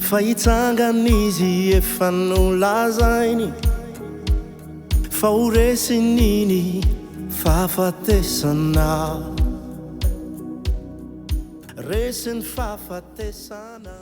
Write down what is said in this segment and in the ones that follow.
Fa hitsangan'izy efa nolazainy fa ho resin'iny fahafatesana resin'ny fahafatesana.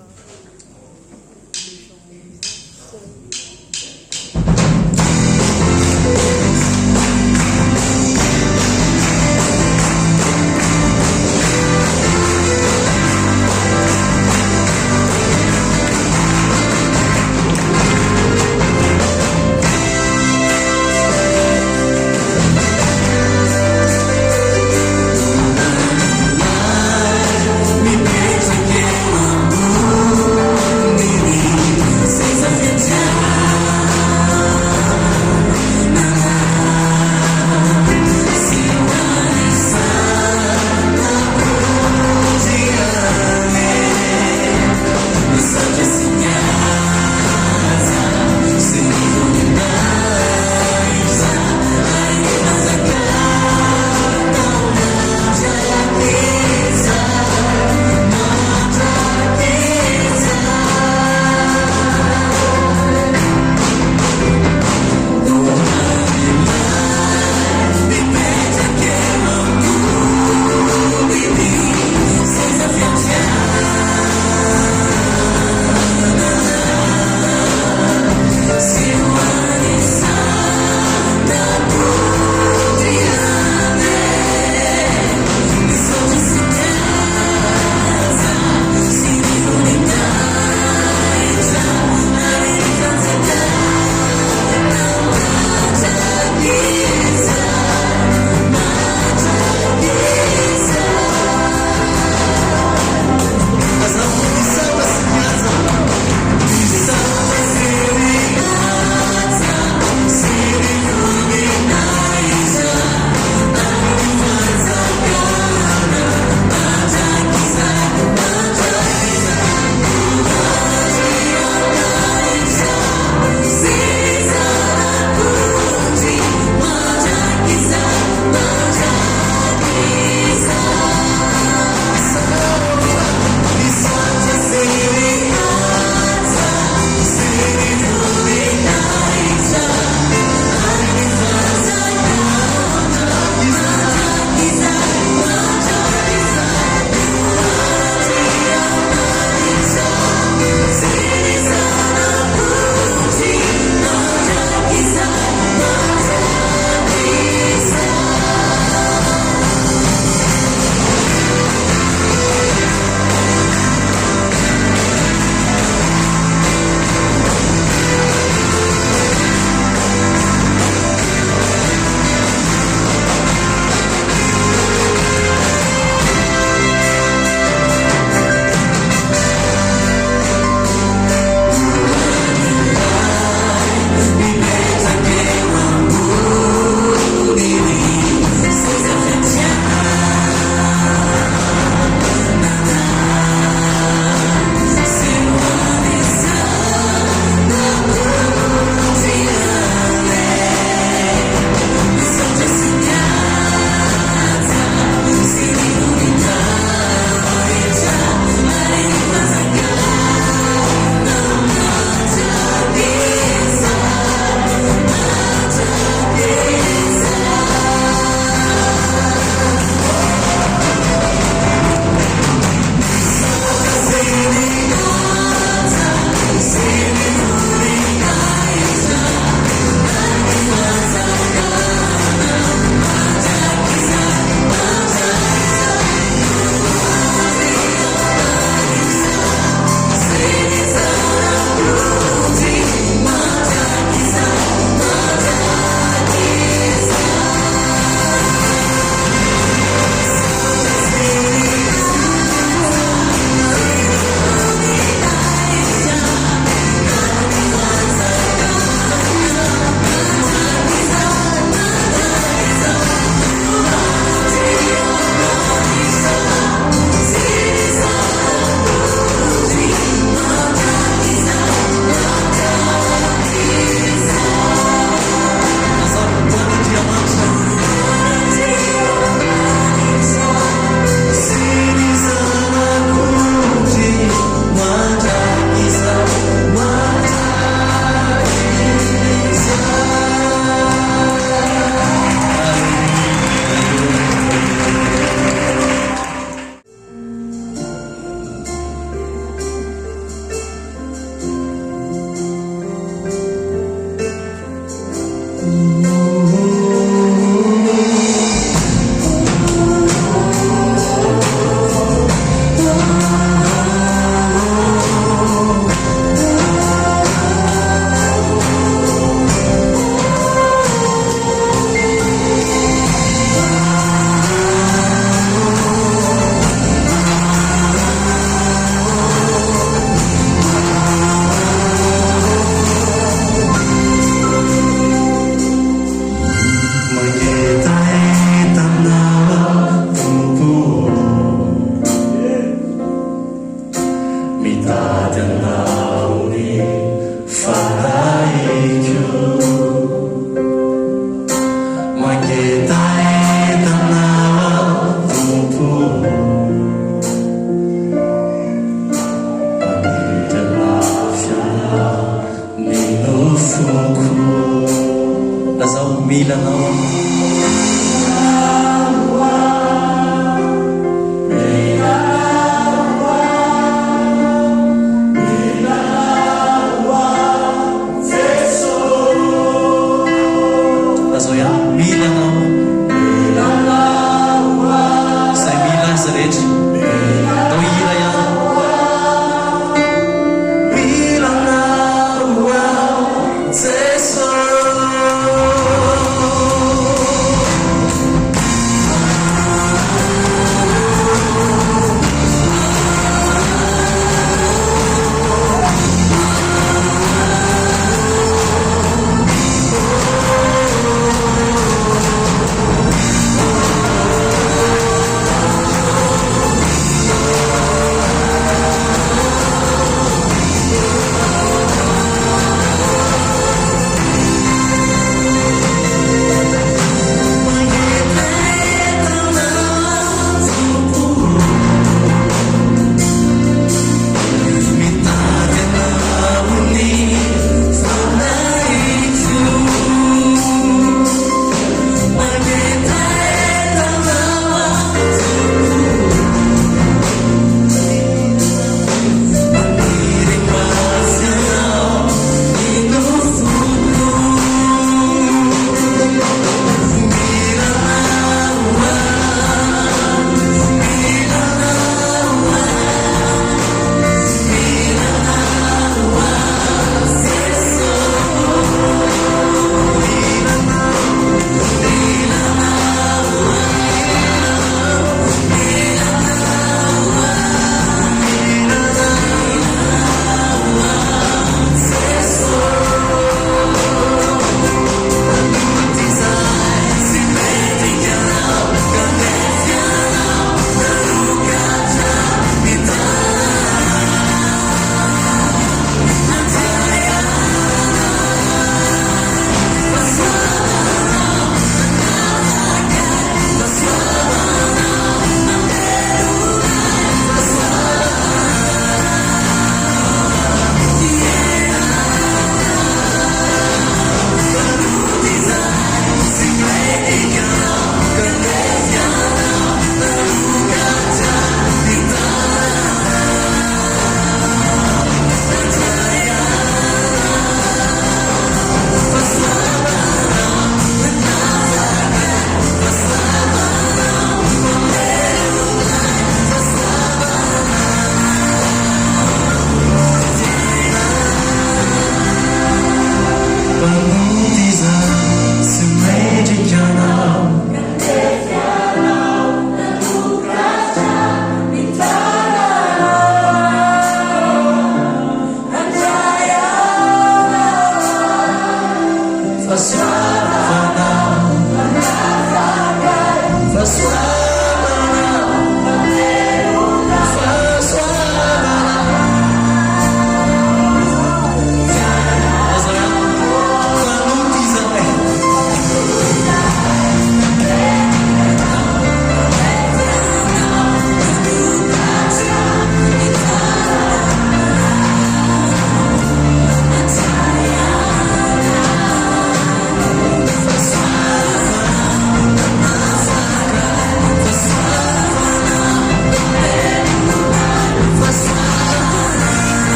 lazao milanao lazao ya milanao zay mila aza rehetra atao hira ihany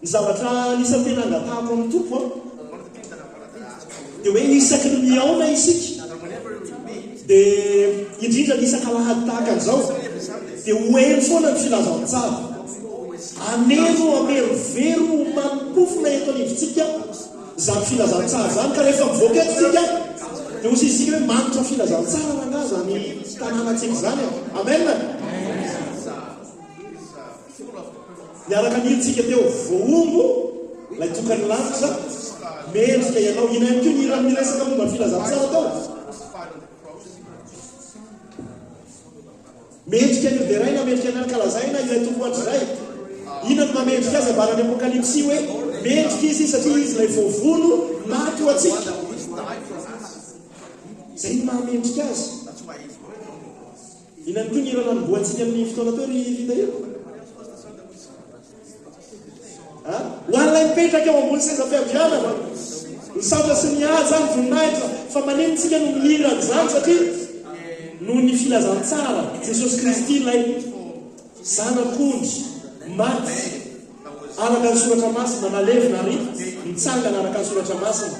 zavatra nisy tena angatahako amin'ny tompo dia hoe isaky ny miaona isika dia indrindra ny isaka lahady tahaka an'izao dia hoeno foana ny filazantsara aneno amerivero mampofona eto anivontsika zany filazantsara zany ka rehefa mivoaka etontsika dia hozy isika hoe manitra filazantsara nanga zany tanànatsika zany amen. Niaraka niritsika teo voombo lay tokany lanitra mendrika ianao ina ihany koa nirany miresaka momba ny filazantsara tao mendrika an'io dia ray na mendrika any kalazaina ilay tompoatra zay inany mamendrika azy abarany apokalipsy hoe mendrika izy satria izy lay voavono maty ho atsika zay ny mahamendrika azy inany koa nirana nyboatsika amin'ny fotoana teo ry vita io hoan'ilay mipetraka eo ambony seza fiavianana nisaotra sy miahy zany voninahitra fa manenitsika no mihirany zany satria noho ny filazantsara jesosy kristy lay zanak'ondry maty araka ny soratra masina nalevina ary mitsangana araka ny soratra masina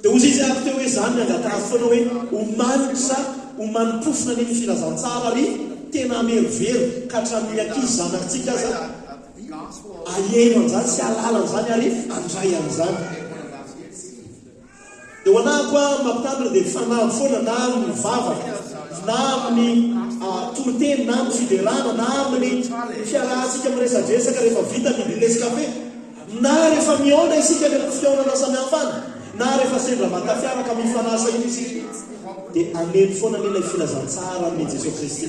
dia ozy izy ako teo hoe zany ny angatahako foana hoe homanitra homanimpofona neny filazantsara ary tena amerivero ka hatramin'ny ankizy zanakitsika aza aheno an'izany sy alalan'izany ary andray an'izany dia ho anahy koa mampitandrina dia fanahy foana na amin'ny vavaka na amin'ny toroteny na amin'ny fiderana na amin'ny fiarahantsika miresadresaka rehefa vita mibilesikafe na rehefa miona isika le fiaonana samiafany na rehefa sendra matafiaraka mifanasa iny isika dia aneny foana nilay filazantsara amin'ny jesosy kristy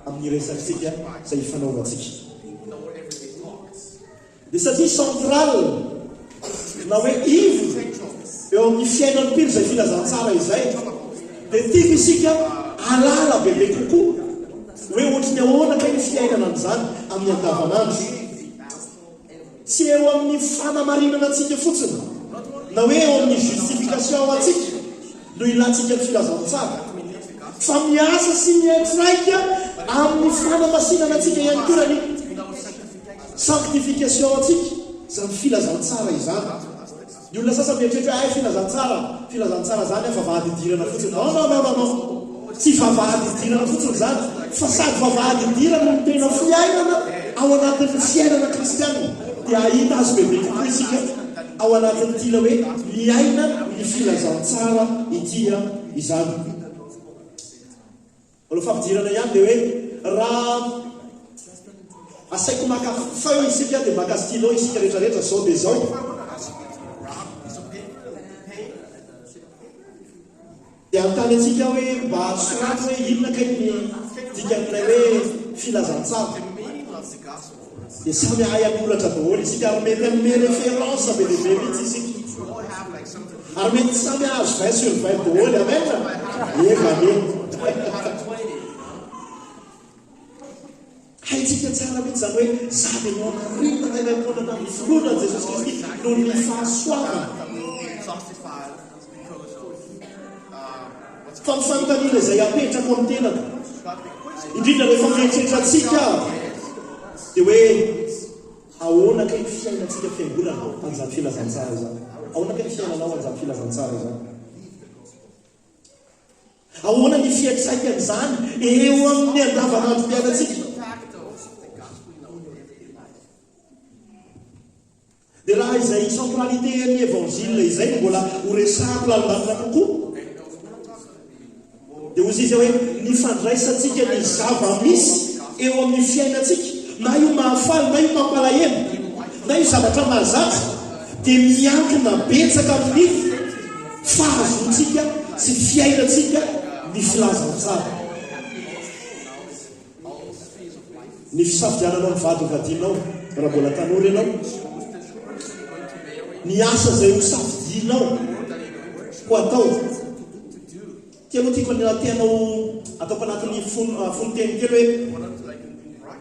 amin'ny resakitsika zay ifanaovantsika dia satria central na hoe ivo eo amin'ny fiainany piro zay filazantsara izay dia tiako isika alala bebe kokoa hoe ohatry ny ahoanaka ny fiainana an'izany amin'ny andavanandro tsy eo amin'ny fanamarinana atsika fotsiny na hoe eo amin'ny justification atsika no ilantsika ny filazantsara fa miasa sy miaitraika amin'ny fanamasinana atsika ihany koa rany sanctification atsika zany filazantsara izany ny olona sasa mieritrehitra hoe ay filazantsara zany fa vahadidirana fotsiny non tsy vavahadidirana fotsiny zany fa sady vavahadidirana no tena fiainana ao anatin'ny fiainana kristianina dia ahita azy bebe kokoa isika ao anatin'ny tila hoe miaina ny filazantsara itya izany olo fampidirana ihany dia hoe raha asaiko maka feu isika dia maka stylo isika rehetrarehetra zao dia zao dia antany atsika hoe mba soraty hoe inona kay ny dikan'ilay hoe filazantsara dia samy ahay anoratra daholo isika ary mety amin'ny référence be lehibe mihitsy isika ary mety samy azo 20/20 daholo amen evane haitsika tsara mihitsy zany hoe za dia noanarinana ilay monana amin'ny filonana jesosy kristy noho ny fahasoavana fa mifanontaniana izay apetrako amin'ny tenaka indrindra rehefa mieritreritratsika dia hoe ahoanaka ny fiainantsika fiangonana an'izany filazantsara zany ahoanaka ny fiainanao an'izany filazantsara zany ahoana ny fiatraikanyizany eo amin'ny andavanandro mpiainatsika dia raha izay centralité ny évangile izay mbola horesahako lalindalina kokoa dia ozy izy hoe ny fandraisantsika ny zava-misy eo amin'ny fiainatsika na io mahafaly na io mampalahelo na io zavatra mahazatra dia miankina betsaka amin'ny fahazontsika sy fiainatsika ny filazantsara ny fisafidiananao mivady ovadinao raha mbola tanora ianao ny asa zay ho safidinao ho atao tianao tiako natianao ataoko anatin'ny fonoteny kely hoe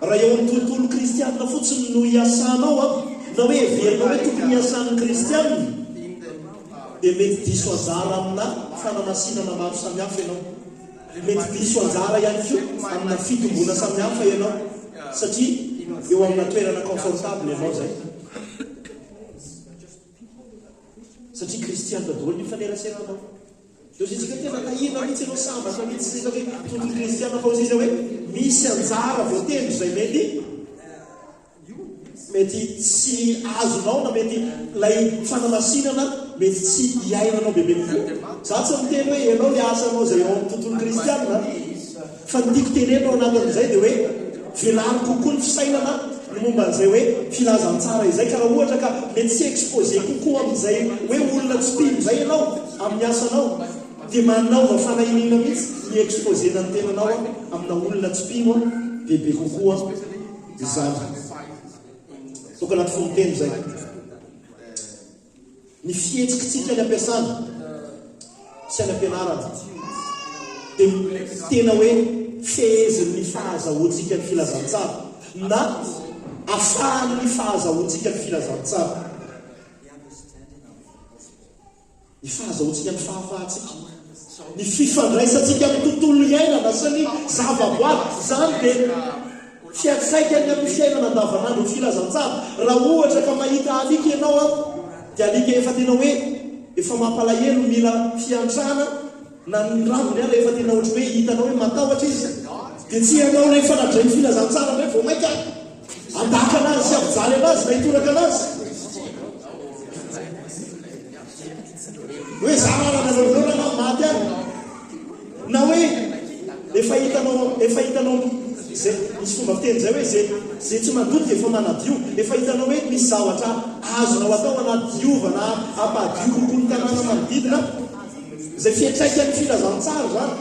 raha eo amin'ny tontolo kristianina fotsiny no iasanao na hoe everinao hoe tokony iasan'ny kristianina dia mety diso anjara amina fanamasinana maro samihafa ianao mety diso anjara ihany ko amina fitombona samihafa ianao satria eo amina toerana confortable ianao zay satria kristianina daholo ny faneraseranao ozy izy ka tena tahina mihitsy anao sambatra mihitsy izy hoe tontolo kristianina fa ozy izy hoe misy anjara voatendry zay mety mety tsy azonao na mety lay fanamasinana mety tsy iainanao bebe kokoa. Za tsy miteny hoe ianao le asanao zay eo amin'ny tontolo kristianina, fa ny tiako tenenao anatin'izay dia hoe velany kokoa ny fisainana ny momba n'izay hoe filazantsara izay, ka raha ohatra ka mety tsy expose kokoa amin'izay hoe olona tsy pino izay ianao amin'ny asanao, dia manaova fanahinina mihitsy ny exposena ny tenanao amina olona tsy pino bebe kokoa izany. Tokony anaty fonoteny zay ny fihetsika ny ampiasana sy any ampianarana dia tena hoe feheziny fahazahoantsika ny filazantsara na afahan'ny fahazahoantsika ny filazantsara, ny fahazahoantsika ny fahafahantsika, ny fifandraisantsika amin'ny tontolo iainana sy ny zavaboary. Zany dia fiatsaikany amin'ny fiainana andavanandro ny filazantsara. Raha ohatra ka mahita alika ianao dia alika efa tena hoe efa mampalahelo mila fiantrana na ny rambony ary efa tena ohatra hoe hitanao hoe matahotra izy, dia tsy ianao rehefa nadray ny filazantsara ndray vao maika andaka anazy sy avijaly anazy na hitoraka anazy hoe zarananaorona maty any, na hoe efa hitanao zay misy fomba fiteny zay hoe zay tsy mandoto dia efa manadio. Efa hitanao hoe misy zavatra azonao atao anaty diova na ampadio kokoa ny tanàna manodidina, zay fiatraikan'ny filazantsara zany.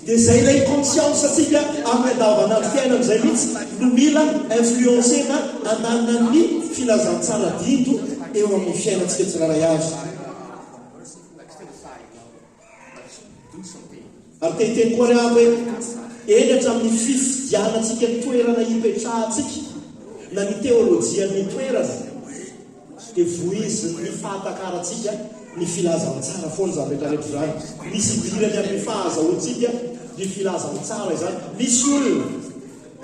Dia zay ilay conscience atsika amin'ny andavanandro fiainana izay mihitsy no mila influencena ananana ny filazantsara dindo eo amin'ny fiainantsika tsiraray azy. Ary teteny koa ry hoe eny hatramin'ny fifidianantsika ny toerana hipetrahantsika na ny teolojian'ny toerana dia voiziny fahatakarantsika ny filazantsara foana zany rehetrarehetra zany. Misy idirany amin'ny fahazahoantsika ny filazantsara izany. Misy olona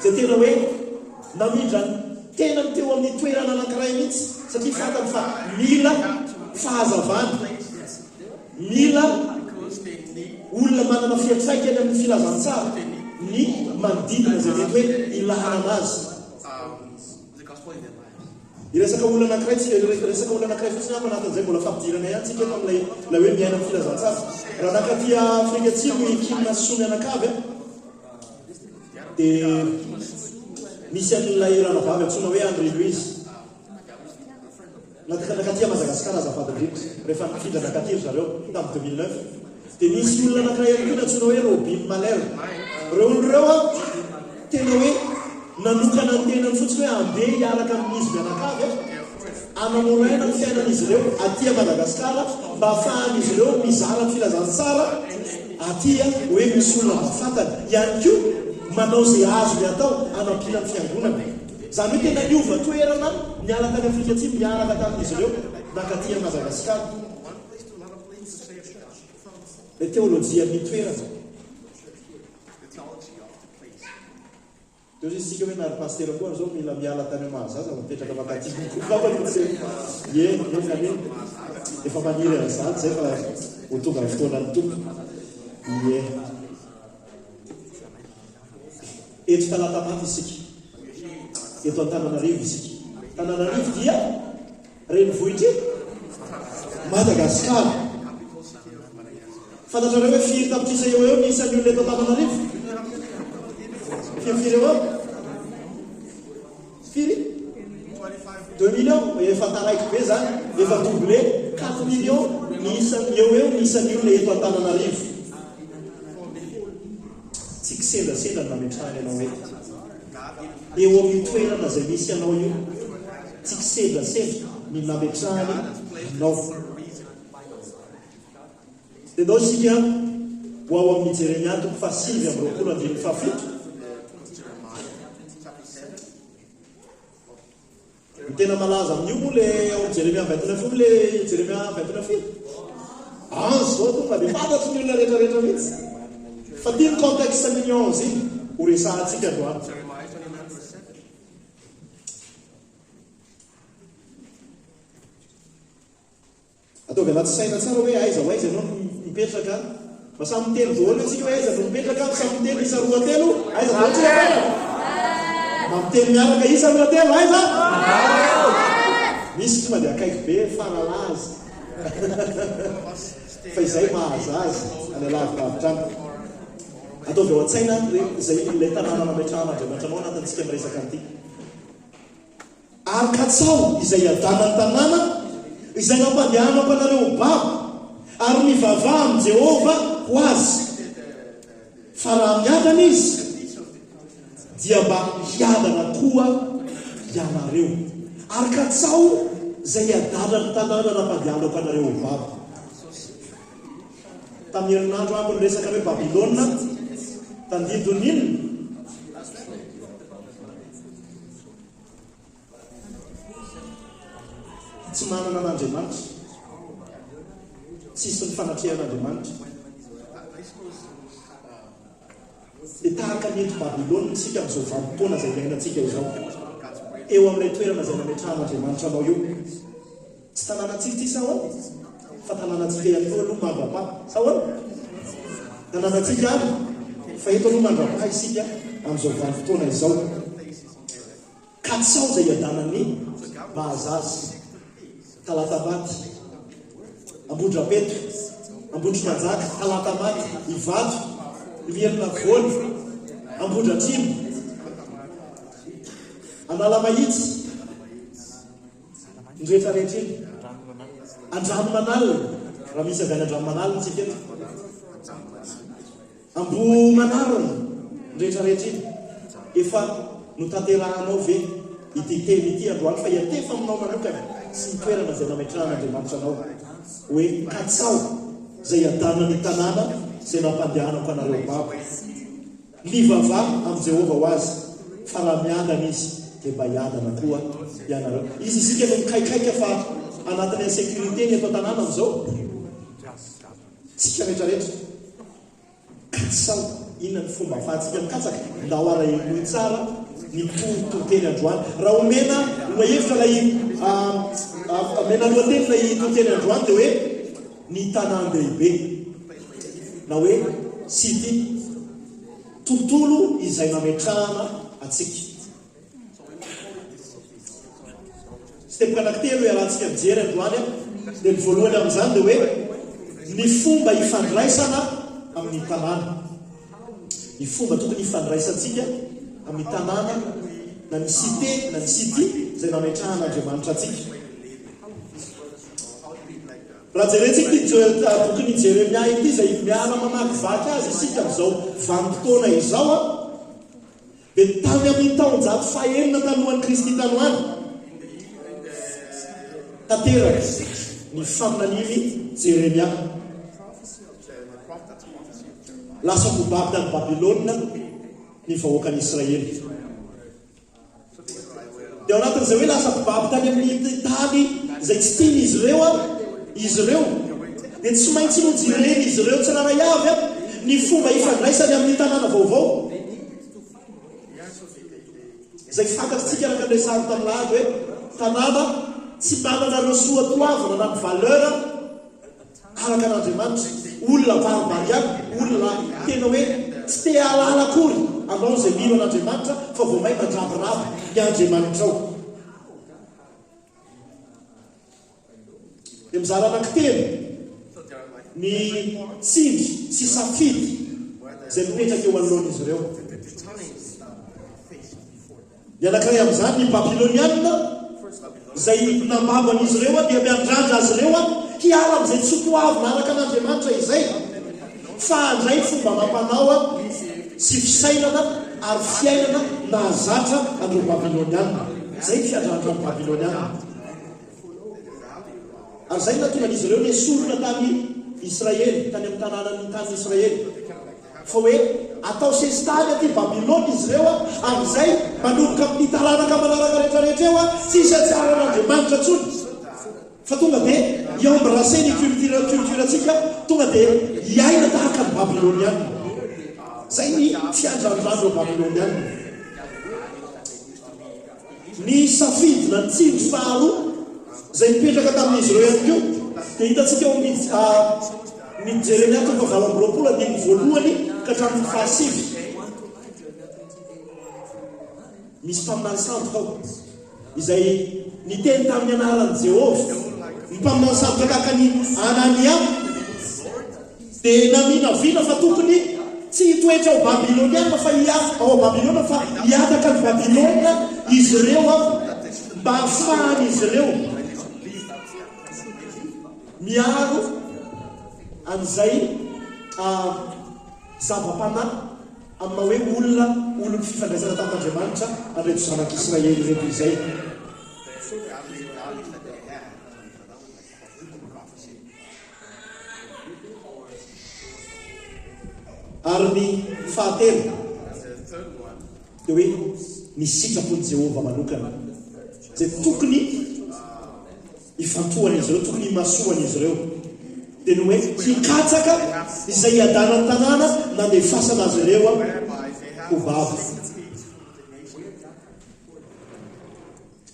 zay tena hoe namindra tena ny teo amin'ny toerana anankiray mihitsy satria fantany fa mila fahazavana, mila olona manana fiatsaikany amin'ny filazantsara ny manodidina zay mety hoe ilahana azy. Iresaka olona anankiray fotsiny aby anatin'izay mbola fampidirana ihany tsika eto amin'ilay hoe miaina amin'ny filazantsara. Raha nakaty Afrika Atsimo Kinina sy Sony anakavy dia misy an'ilay ranavavy antsoina hoe André Louise. Nakaty Madagasikara azafady indrindra rehefa nifindra nakaty zareo tamin'ny 2009. Dia misy olona anankiray ihany koa antsoina hoe Robin Malherbe. Reo olona ireo tena hoe nanokana ny tenany fotsiny hoe andeha hiaraka amin'izy mianakavy anamoraina ny fiainan'izy ireo aty Madagasikara mba ahafahan'izy ireo mizara ny filazantsara aty hoe misy olona mafantany ihany koa manao zay azo ny atao anampiana ny fiangonana. Zany hoe tena niova toerana niala tany Afrika Atsimo miaraka tamin'izy ireo nakaty Madagasikara. Le teolojia ny toerana dia isika hoe nary pastera koa zao mila miala tany mahazaza mipetraka makaty efa maniry an'izany zay fa ho tonga ny fotoana ny tompo. Eto Talatamaty isika, eto Antananarivo isika. Antananarivo dia renivohitra Madagasikara. Fantatrareo hoe firy tapitrisa eo ny isan'ny olona eto Antananarivo? Firy eo? Firy? 2 millions, efa taraiky be zany, efa doublé 4 millions ny eo ny isan'ny olona eto Antananarivo. Tsy kisendasenda nametrahany ianao eto eo amin'ny toerana zay misy ianao io, tsy kisendasenda ny nametrahany ianao. Dia dao isika ho ao amin'ny Jeremia 5:7. Ny tena malaza amin'io moa le ao Jeremia 29 le Jeremia 29. Zao tonga dia fantatry ny olona rehetrarehetra mihitsy. Fa tia ny contexte mignon zay ho resahantsika androany. Ataovy anaty saina tsara hoe aiza ho aiza ianao mipetraka, mba samy miteny daholo antsika hoe aiza no mipetraka, samy miteny isa roa telo, aiza daholo tsika mamiteny miaraka isa amina telo aiza misy tonga dia akaiky be faralazy fa izay mahazazy any alavilavitrany ataovy eo an-tsaina izay ilay tanàna nametrahana andriamanitranao anatintsika miresaka an'ity arikatsao izay adanany tanàna izay nampandehanako anareo babo ary mivavah amin'ny Jehova ho azy fa raha miadana izy dia mba hiadana koa ianareo arikatsao izay adanany tanàna nampandehanako anareo babo tamin'ny herinandro ambo niresaka hoe Babilôna tandidon'inona tsy manana an'Andriamanitra tsisy ny fanatrehan'Andriamanitra dia tahaka ny eto Babilôna isika amin'izao vanim-potoana izay iainantsika izao eo amin'ilay toerana izay nametrahan'Andriamanitra anao eo tsy tanànatsika ty sao fa tanànatsika ihany koa aloha mandrapaha sao tanànatsika aby fa eto aloha mandrapaha isika amin'izao vanim-potoana izao ka sao izay adanany mahazazy talata-maty ambondra-peto ambondro-manjaka talata-maty ivato mierina voly ambondra-trimo anala mahitsy ndrehetrarehetra iny andrano manalina raha misy avy any andrano manalina tsika eto ambo manarina ndrehetrarehetra iny efa notanterahanao ve ity teny ity androany fa iatefa aminao manokana sy nitoerana izay nametrahan'Andriamanitra anao hoe katsao izay adanany tanàna izay nampandehanako anareo babo mivavah amin'ny Jehova ho azy fa raha miadana izy dia mba hiadana koa ianareo izy isika no mikaikaika fa anatin'ny insécurité ny eto tanàna amin'izao tsika rehetrarehetra katsao inona ny fomba ahafahantsika mikatsaka nda ho arahilohy tsara ny tonteny androany raha omena lohahevitra lay mena lohateny lay tonteny androany dia hoe ny tanàn-dehibe na hoe city tontolo izay nametrahana atsika sy tepaka anankitelo iarahantsika mijery androany dia ny voalohany amin'izany dia hoe ny fomba hifandraisana amin'ny tanàna ny fomba tokony hifandraisantsika amin'ny tanàna na ny cité na ny city izay nametrahan'Andriamanitra atsika raha jerentsika tokony Jeremia ity izay miara mamakivaky azy isika amin'izao vanim-potoana izao dia tany amin'ny taonjato fahaenina talohan'ny Kristy tanoany tanteraka ny faminaniny Jeremia lasa kobaby tany Babilôna ny vahoakan'ny Israely dia ao anatin'izay hoe lasa kobaby tany amin'ny tany izay tsy tiany izy ireo dia tsy maintsy nojireny izy ireo tsy raray avy ny fomba hifandraisany amin'ny tanàna vaovao izay fantatritsika araka andresary tamin'ahady hoe tanàna tsy manana ireo soatoavana na ny valeur araka an'Andriamanitra olona baribariaka olona tena hoe tsy te halala akory anao izay mino an'Andriamanitra fa vao may mandrabiraba ny Andriamanitra ao dia mizara anankitelo ny tsindry sy safidy izay mipetraka eo anoloan'izy ireo ny anankiray amin'izany ny Babilôniana izay nambaban'izy ireo dia miandrandra azy ireo hiala amin'izay tsotoavina araka an'Andriamanitra izay fa andray fomba mampanao sy fisainana ary fiainana nahazatra andreo Babilôniana izay fiandrandra amin'ny Babilôniana ary zay natongan'izy ireo nesorona tany Israely tany amin'ny tanànany tany Israely fa hoe atao sesitany aty Babilôna izy ireo amin'izay manomboka amin'ny taranaka manaraka rehetrarehetra eo tsy isy atsaran'Andriamanitra tsony fa tonga dia hiembrasser ny culture-tsika tonga dia hiaina tahaka ny Babilôniana zay ny fiandrandrandro Babilôniana ny safidy na ny tsindry faharoa izay mipetraka tamin'izy ireo ihany koa dia hitantsika eo ny Jeremia toko valo amby roapolo andiny voalohany ka hatramin'ny fahasivy misy mpaminany sandoka ao izay niteny tamin'ny anaran'i Jehova ny mpaminany sandoka kakany Anania dia namina vina fa tokony tsy hitoetra ao Babilôniana fa ao Babilôna fa hiataka ny Babilôna izy ireo mba ahafahany izy ireo miaro an'izay zava-panahy amin'ny hoe olona fifandraisana tamin'Andriamanitra andreto zanak'Israely reto izay. Ary ny fahatelo dia hoe ny sitrapon'i Jehova manokana izay tokony ifantohany izy ireo, tokony imasoany izy ireo dia ny hoe hikatsaka izay hiadanany tanàna nandefasana azy ireo ho bava.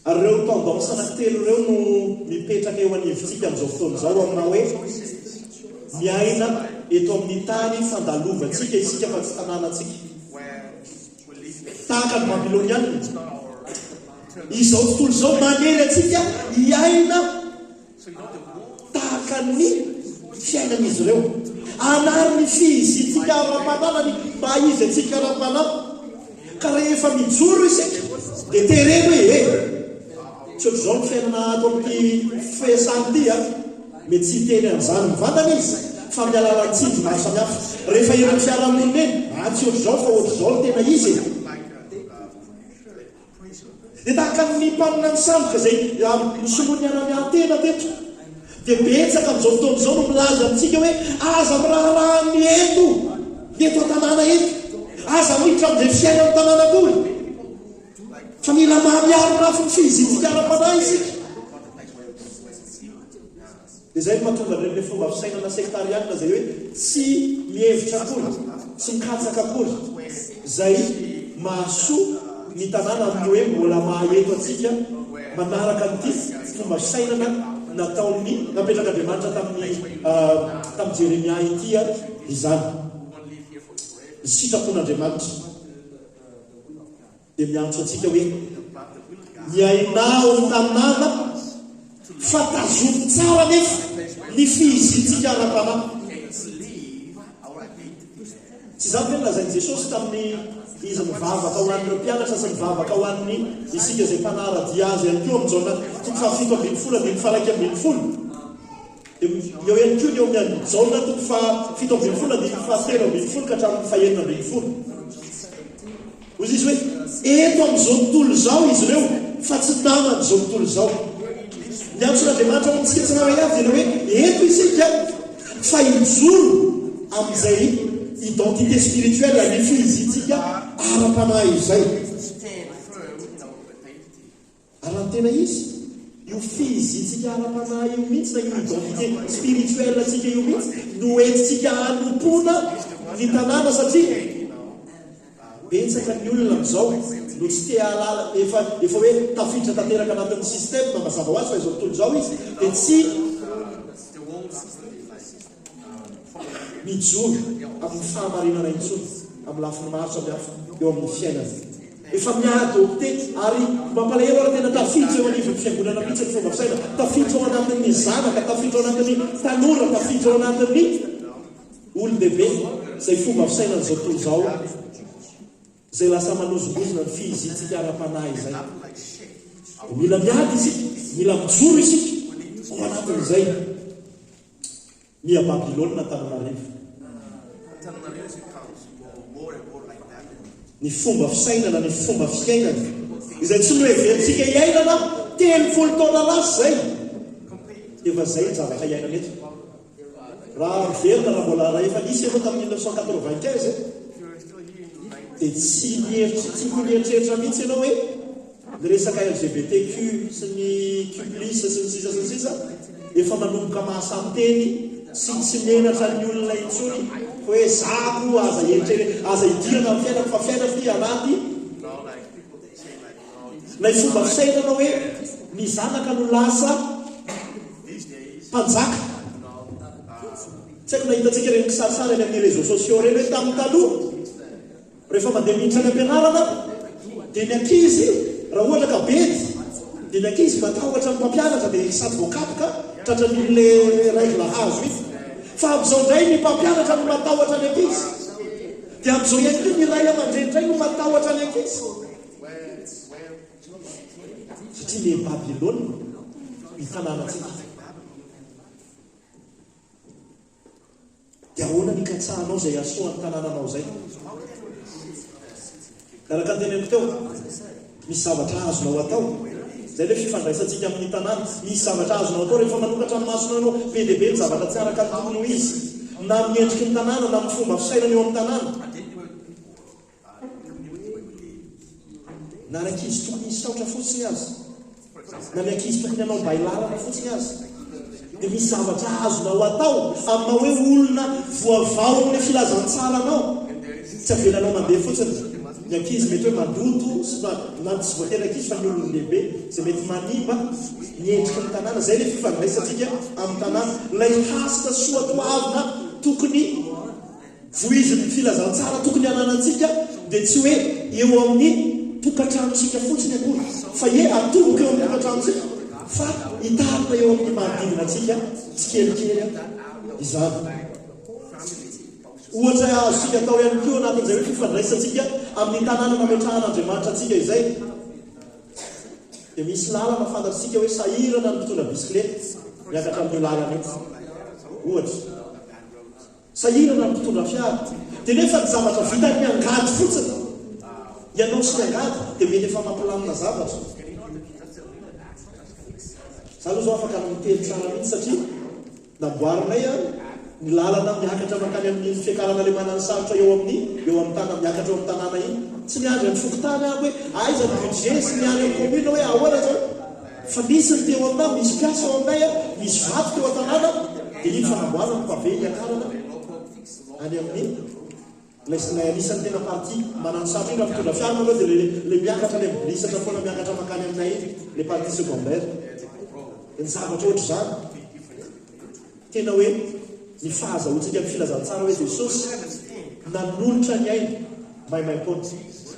Ary ireo tendance anankitelo ireo no mipetraka eo anivontsika amin'izao fotoana izao amina hoe miaina eto amin'ny tany fandalovantsika isika fa tsy tanànatsika tahaka ny Babilôniana. Izao tontolo izao manery atsika hiaina tahaka ny fiainan'izy ireo, anary ny fizitsika ara-pananany mba izy atsika ara-panahy. Ka rehefa mijoro isika dia tereno hoe tsy ohatr'izao ny fiainana ato amin'ny fiasany ity mety tsy hiteny an'izany mivantana izy fa amin'ny alalan'ny tsindry maro samihafa. Rehefa ireny fiarahamonina eny tsy ohatr'izao fa ohatr'izao no tena izy dia tahaka ny mpaminany sandoka izay misomony anany antena teto dia betsaka amin'izao fotoana izao no milaza amintsika hoe aza miraharahany eto an-tanàna eto, aza miditra amin'izay fiaina amin'ny tanànak'olo fa mila mahamiaro rafy ny fizitsika ara-panahy isika. dia izay mahatonga ireny fomba fisainana sektariana izay hoe tsy mihevitra akory, tsy mikatsaka akory, izay mahasoa ny tanàna amin'ny hoe mbola mahaeto atsika manaraka n'ity fomba fisainana nataony napetraka-Andriamanitra tamin'ny Jeremia ity izany. Ny sitrapon'Andriamanitra dia miantso atsika hoe miainao ny tanàna fa tazomy tsara nefa ny fizitsika ara-panahy. Tsy izany ve nilazain'i Jesosy tamin'ny izy mivavaka ho an'ireo mpianatra sy mivavaka ho an'ny isika izay mpanaradia azy ihany koa amin'ny jaona 7:20 eo ihany koa ny eo amin'ny jaona 7:17 ka hatramin'ny 9:20. Ozy izy hoe eto amin'izao tontolo izao izy ireo fa tsy naman'izao tontolo izao. Ny antson'Andriamanitra amintsika tsy nahay avy tena hoe eto isika fa hijoro amin'izay identité spirituelle ny fizitsika ara-panahy izay. Ary tena izy io fizitsika ara-panahy io mihitsy na io identité spirituelle atsika io mihitsy no entsika hanompona ny tanàna satria betsaka ny olona amin'izao no tsy te halala efa hoe tafiditra tanteraka anatin'ny système mazava ho azy fa izao tontolo izao izy dia tsy mijoro amin'ny fahamarinana intsony amin'ny lafiny maro samihafa eo amin'ny fiainana. Efa miadopte ary mampalahelo ara tena tafiditra eo anivon'ny fiangonana mihitsy ny fomba fisaina, tafiditra ao anatin'ny zanaka, tafiditra ao anatin'ny tanora, tafiditra ao anatin'ny olon-dehibe izay fomba fisainan'izao tontolo izao izay lasa manozongozona ny fizitsika ara-panahy izay. Mila miady isika, mila mijoro isika ao anatin'izay mia Babilôna Antananarivo. Ny fomba fisainana, ny fomba fiainana izay tsy noheverentsika hiainana 30 taona lasa zay efa zay ny zavatra hiainana eto. Raha miverina raha mbola raha efa nisy efa tamin'ny 1995 dia tsy mieritreritra mihitsy ianao hoe ny resaka LGBTQ sy ny Q+ sy ny sisa efa manomboka mahasamy-teny sy menatra ny olona intsony hoe zako aza hidirana amin'ny fiainako fa fiainako ty anaty na fomba fisainana hoe ny zanaka no lasa mpanjaka. Tsy haiko nahitatsika reny kisarisary any amin'ny réseaux sociaux reny hoe tamin'ny taloha rehefa mandeha miditra any ampianarana dia ny ankizy raha ohatra ka bety dia ny ankizy matahotra ny mpampianatra dia sady voakapoka tratran'ile règle hazo iny fa amin'izao indray ny mpampianatra no matahotra ny ankizy dia amin'izao ihany koa ny ray aman-dreny no matahotra ny ankizy satria ny Babilôna ny tanànatsika dia ahoana ny katsahanao izay asoan'ny tanànanao zay araka ny teneniko teo misy zavatra azonao atao zay le fifandraisantsika amin'ny tanàna misy zavatra azonao atao rehefa manokatra ny masona anao be dia be ny zavatra tsy araka ny tokony ho izy na miendriky ny tanàna na amin'ny fomba fisainana eo amin'ny tanàna na ny ankizy tokony hisy taotra fotsiny azy na ny ankizy tokony anao bailalana fotsiny azy dia misy zavatra azonao atao aminao hoe olona voavao amin'ny filazantsara anao tsy avelanao mandeha fotsiny ny ankizy mety hoe mandoto na tsy voatery ankizy fa ny olony lehibe izay mety manimba nyendriky ny tanàna zay le fifandraisantsika amin'ny tanàna lay hasika soatoavina tokony voizin'ny filazantsara tokony ananantsika dia tsy hoe eo amin'ny tokantranosika fotsiny akory fa atomboka eo amin'ny tokantranonsika fa hitarina eo amin'ny manodidina atsika tsy kelikely izany ohatra azosika atao ihany keo anatin'izay hoe fifandraisantsika amin'ny tanàna nametrahan'Andriamanitra atsika izay dia misy lalana fantatsika hoe sahirana ny mpitondra bisikileta miakatra amin'io lalana io ohatra sahirana ny mpitondra fiara dia nefa ny zavatra vitany miangady fotsiny ianao sy miangady dia mety efa mampilamina zavatra za aloha zao afaka mitely tsara mihitsy satria namboarinay ny lalana miakatra makany amin'ny fiakarana le manany sarotra eo amin'ny tana miakatra eo amin'ny tanàna iny tsy miandry amin'ny fokotany aby hoe aiza ny budget sy miandry amin'ny commune hoe ahoana zao fa nisy ny teo aminay misy piasa ao aminay misy vato teo an-tanàna dia iny fanamboarana ny mpave hiakarana any amin'ny anisan'ny tena parti manano sarotra iny raha mitondra fiara aloha dia le miakatra le mibilisatra foana miakatra makany aminay iny le parti secondaire ny zavatra ohatra zany tena hoe ny fahazahoantsika ny filazantsara hoe Jesosy nanolotra ny aina maimaim-pona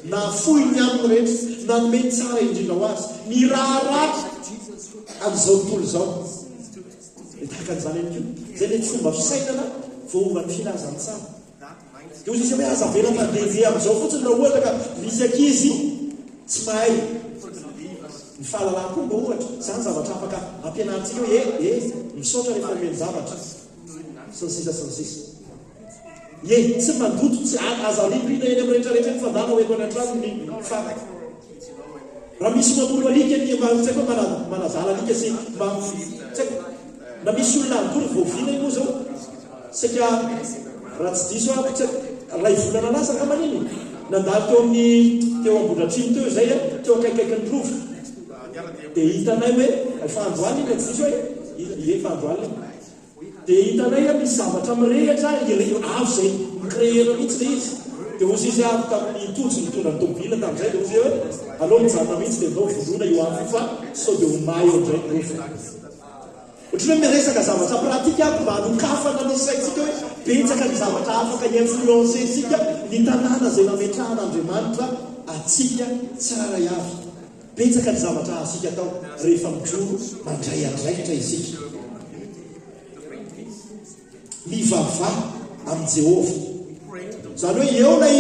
na fohy ny aminy rehetra na nomeny tsara indrindra ho azy ny raharatra amin'izao tontolo izao tahaka an'izany ihany koa zay le tsy fomba fisainana voaovan'ny filazantsara dia ozy izy hoe azavela mandehandeha amin'izao fotsiny raha ohatra ka misy ankizy tsy mahay ny fahalalaham-pomba ohatra zany zavatra afaka ampianarantsika hoe misaotra rehefa omeny zavatra sy ny sisa tsy mandoto tsy aza librina eny amin'ny rehetrarehetra ny fandana hoe any antrano ny fata raha misy mamolo alika tsy haiko hoe manazala alika sy tsy haiko na misy olona antory voavina iny moa zao sika raha tsy diso ako tsy ray volana lasa ka maniny nandalo teo ambodratriny teo zay teo akaikaiky ny rovo dia hitanay hoe efa androany iny tsy diso hoe efa androany dia hitanay misy zavatra mirehatra avo zay micréena mihitsy le izy dia ozy izy avy tamin'ny tojo mitondra ny tobila tamin'izay dia ozy hoe aloha mijanona mihitsy dia ndao volona io avy fa sao dia homay eo indray rovo ohatrany hoe miresaka zavatra pratika ako mba hanokafana ny saintsika hoe betsaka ny zavatra afaka influencentsika ny tanàna zay nametrahan'Andriamanitra atsika tsara avy betsaka ny zavatra asika atao rehefa mijoro mandray andraikitra isika mivavah amin'ny Jehova zany hoe eo lay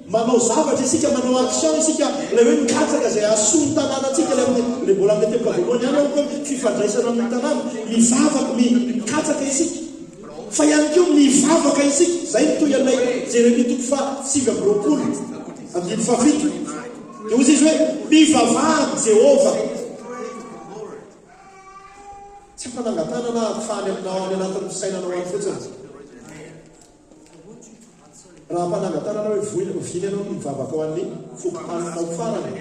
manao zavatra isika manao action isika lay hoe mikatsaka zay asoa ny tanàna atsika le mbola amin'ny tempoka voalohany ihany ao fifandraisana amin'ny tanàna mivavaka mikatsaka isika fa ihany koa mivavaka isika zay mitoy anay Jeremia 9:7 amin'ny 7 dia ozy izy hoe mivavah amin'ny Jehova tsy fanangatanana faly aminao any anatin'ny fisainanao any fotsiny raha mpanangatanana hoe viny anao mivavaka ao an'ny fokopaninao farany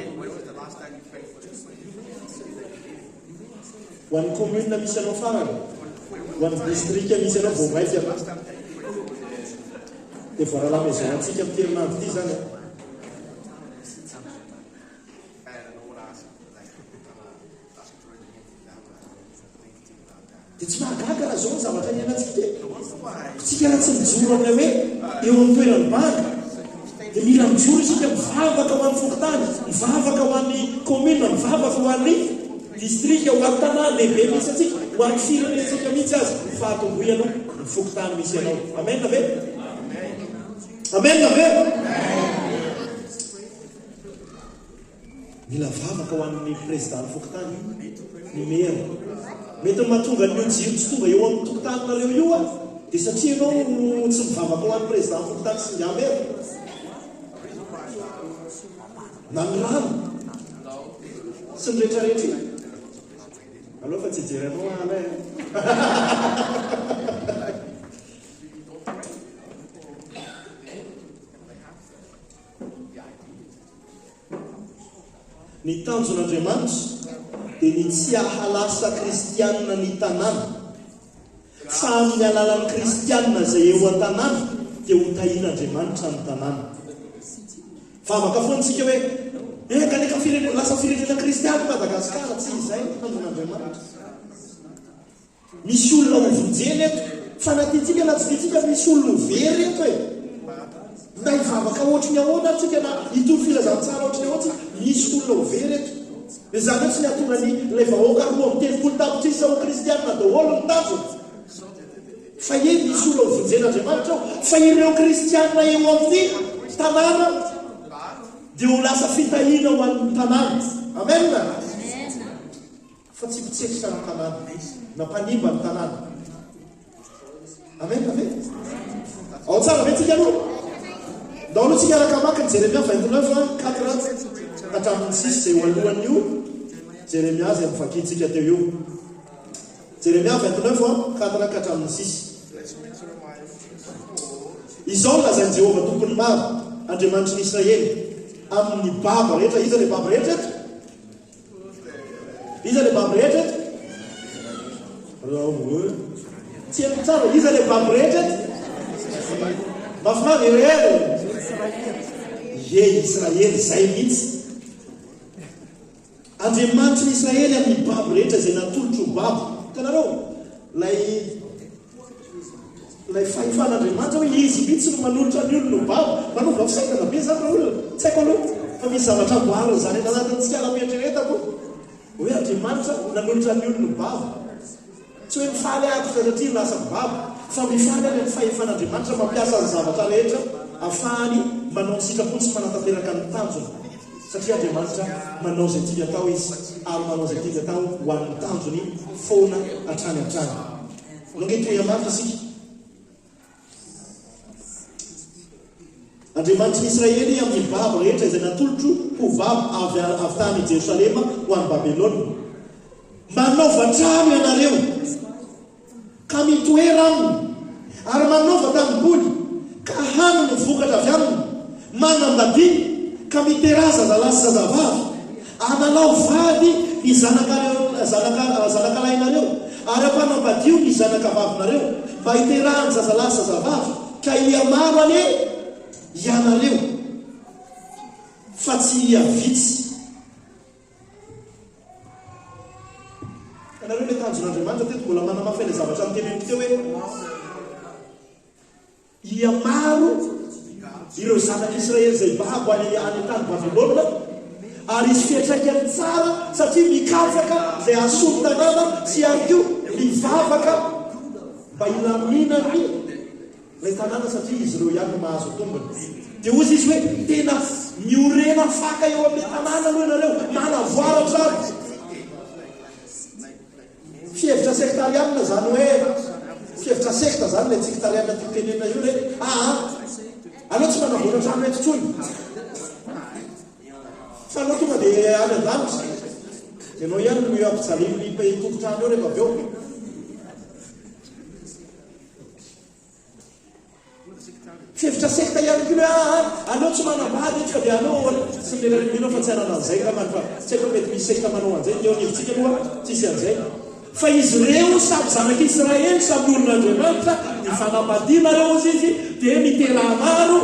ho an'ny commune misy anao farany ho an'ny district misy anao vao maika dia voarala maison antsika amin'ny terinandro ity zany dia tsy mahagaga raha zao ny zavatra ny anatsika te tsika raha tsy mijoro aminay hoe eo amin'ny toerany banga dia mila mijoro isika mivavaka ho an'ny fokontany, mivavaka ho an'ny commune, mivavaka ho an'ny district, ho an'ny tanàna lehibe misy atsika, ho an'ny firenentsika mihitsy azy fahatombohana ny fokotany misy ianao. Amen na ve? Amen na ve? Mila vavaka ho an'ny président ny fokotany, ny maire. Mety mahatonga ny jiro tsy tonga eo amin'ny tokotaninareo io a, dia satria ianao tsy mivavaka ho an'ny président ny fokotany sy ny maire. Na ny rano sy ny rehetrarehetra aloha fa tsy jerenao ana e. Ny tanjon'Andriamanitra dia ny tsy ahalasa kristianina ny tanàna, fa amin'ny alalan'ny kristianina izay eo an-tanàna dia ho tahian'Andriamanitra ny tanàna. Vavaka foantsika hoe kaneka lasa firenena kristiana Madagasikara, tsy izay tanjon'Andriamanitra. Misy olona hovonjeny eto, fa na tiatsika na tsy tiatsika misy olona very eto e. Na hivavaka ohatry ny ahoana atsika na hitony filazantsara ohatry ny ahoana, misy olona hovera eto. Dia zany hoe tsy nahatonga ilay vahoaka roa amin'ny telopolo tapitrisa ho kristianina daholo ny tanjona, fa misy olona hovonjen'Andriamanitra ao, fa ireo kristianina eo amin'ny tanàna dia ho lasa fitahiana ho an'ny tanàna. Amen. Fa tsy mpitsekitra ny tanàna na mpanimba ny tanàna. Amen. Ao tsara ve tsika aloha? Daholo tsika araka maka ny Jeremia 29:4 hatramin'ny 6 izay ho alohan'io. Jeremia izay mivakitsika teo io. Jeremia 29:4 hatramin'ny 6. Izao no lazain'i Jehovah tompony maro, Andriamanitry ny Israely, amin'ny baba rehetra. Iza ilay baba rehetra eto? Iza ilay baba rehetra eto? Tsy haiko tsara, iza ilay baba rehetra eto? Mafinavy irery. Israely izay mihitsy. Andriamanitry ny Israely amin'ny baba rehetra izay natolotro ho baba. Hitanareo lay fahefan'Andriamanitra hoe izy mihitsy no manolotra ny olona ho baba. Manova fisainana be zany raha olona. Tsy haiko aloha fa misy zavatra mboarina zany anatintsika ala-mieritreretako hoe Andriamanitra nanolotra ny olona ho baba. Tsy hoe mifaly ahako satria lasa baba, fa mifaly amin'ny fahefan'Andriamanitra mampiasa ny zavatra rehetra ahafahany manao ny sitrapontsy manatanteraka ny tanjona. Satria Andriamanitra manao izay tiany atao izy, ary manao izay tiany atao ho an'ny tanjony foana hatrany. Nangetoy marina isika. Andriamanitry ny Israely amin'ny baba rehetra izay natolotro ho baba avy tany Jerosalema ho an'ny Babelona. Manaova trano ianareo ka mitoera aminy, ary manaova tanimboly ka hany ny vokatra avy aminy, manambady ka miteraza zalahy sy zazavavy, analao vady ny zanakalahinareo, ary ampanambadio ny zanakavavinareo, mba hiterahany zazalahy sy zazavavy ka iamaro ane ianareo, fa tsy iavitsy. Ianareo le tanjon'Andriamanitra teto mbola manamafy ilay zavatra miteneniko teo hoe iamaro ireo zanak'Israely izay babo any tany Babilôna, ary izy fiantraikany tsara satria mikafaka izay asolo tanàna sy ary ko mivavaka mba ilaminany ilay tanàna satria izy ireo ihany no mahazo tombony. Dia ozy izy hoe tena miorena faka eo amin'ny tanàna aloha ianareo, manavoaratra aby. Fihevitra sektarianina zany hoe fihevitra sekta zany ilay sektarianina ty tenena io hoe aleo tsy manavoatra trano eto tsony, fa aleo tonga dia any an-danitra ianao ihany no ampijalimy tompotrano eo rehefa avy eo. Fihevitra sekta ihany ko hoe aleo tsy manambady eto ka dia aleo sy mirenao fa tsy anana an'izay angambany, fa tsy haiko mety misy sekta manao an'izay eo ny hevitsika aloha tsisy an'izay. Fa izy ireo samy zanak'Israely samy olon'Andriamanitra mifanambadianareo ozy izy dia miteraha maro.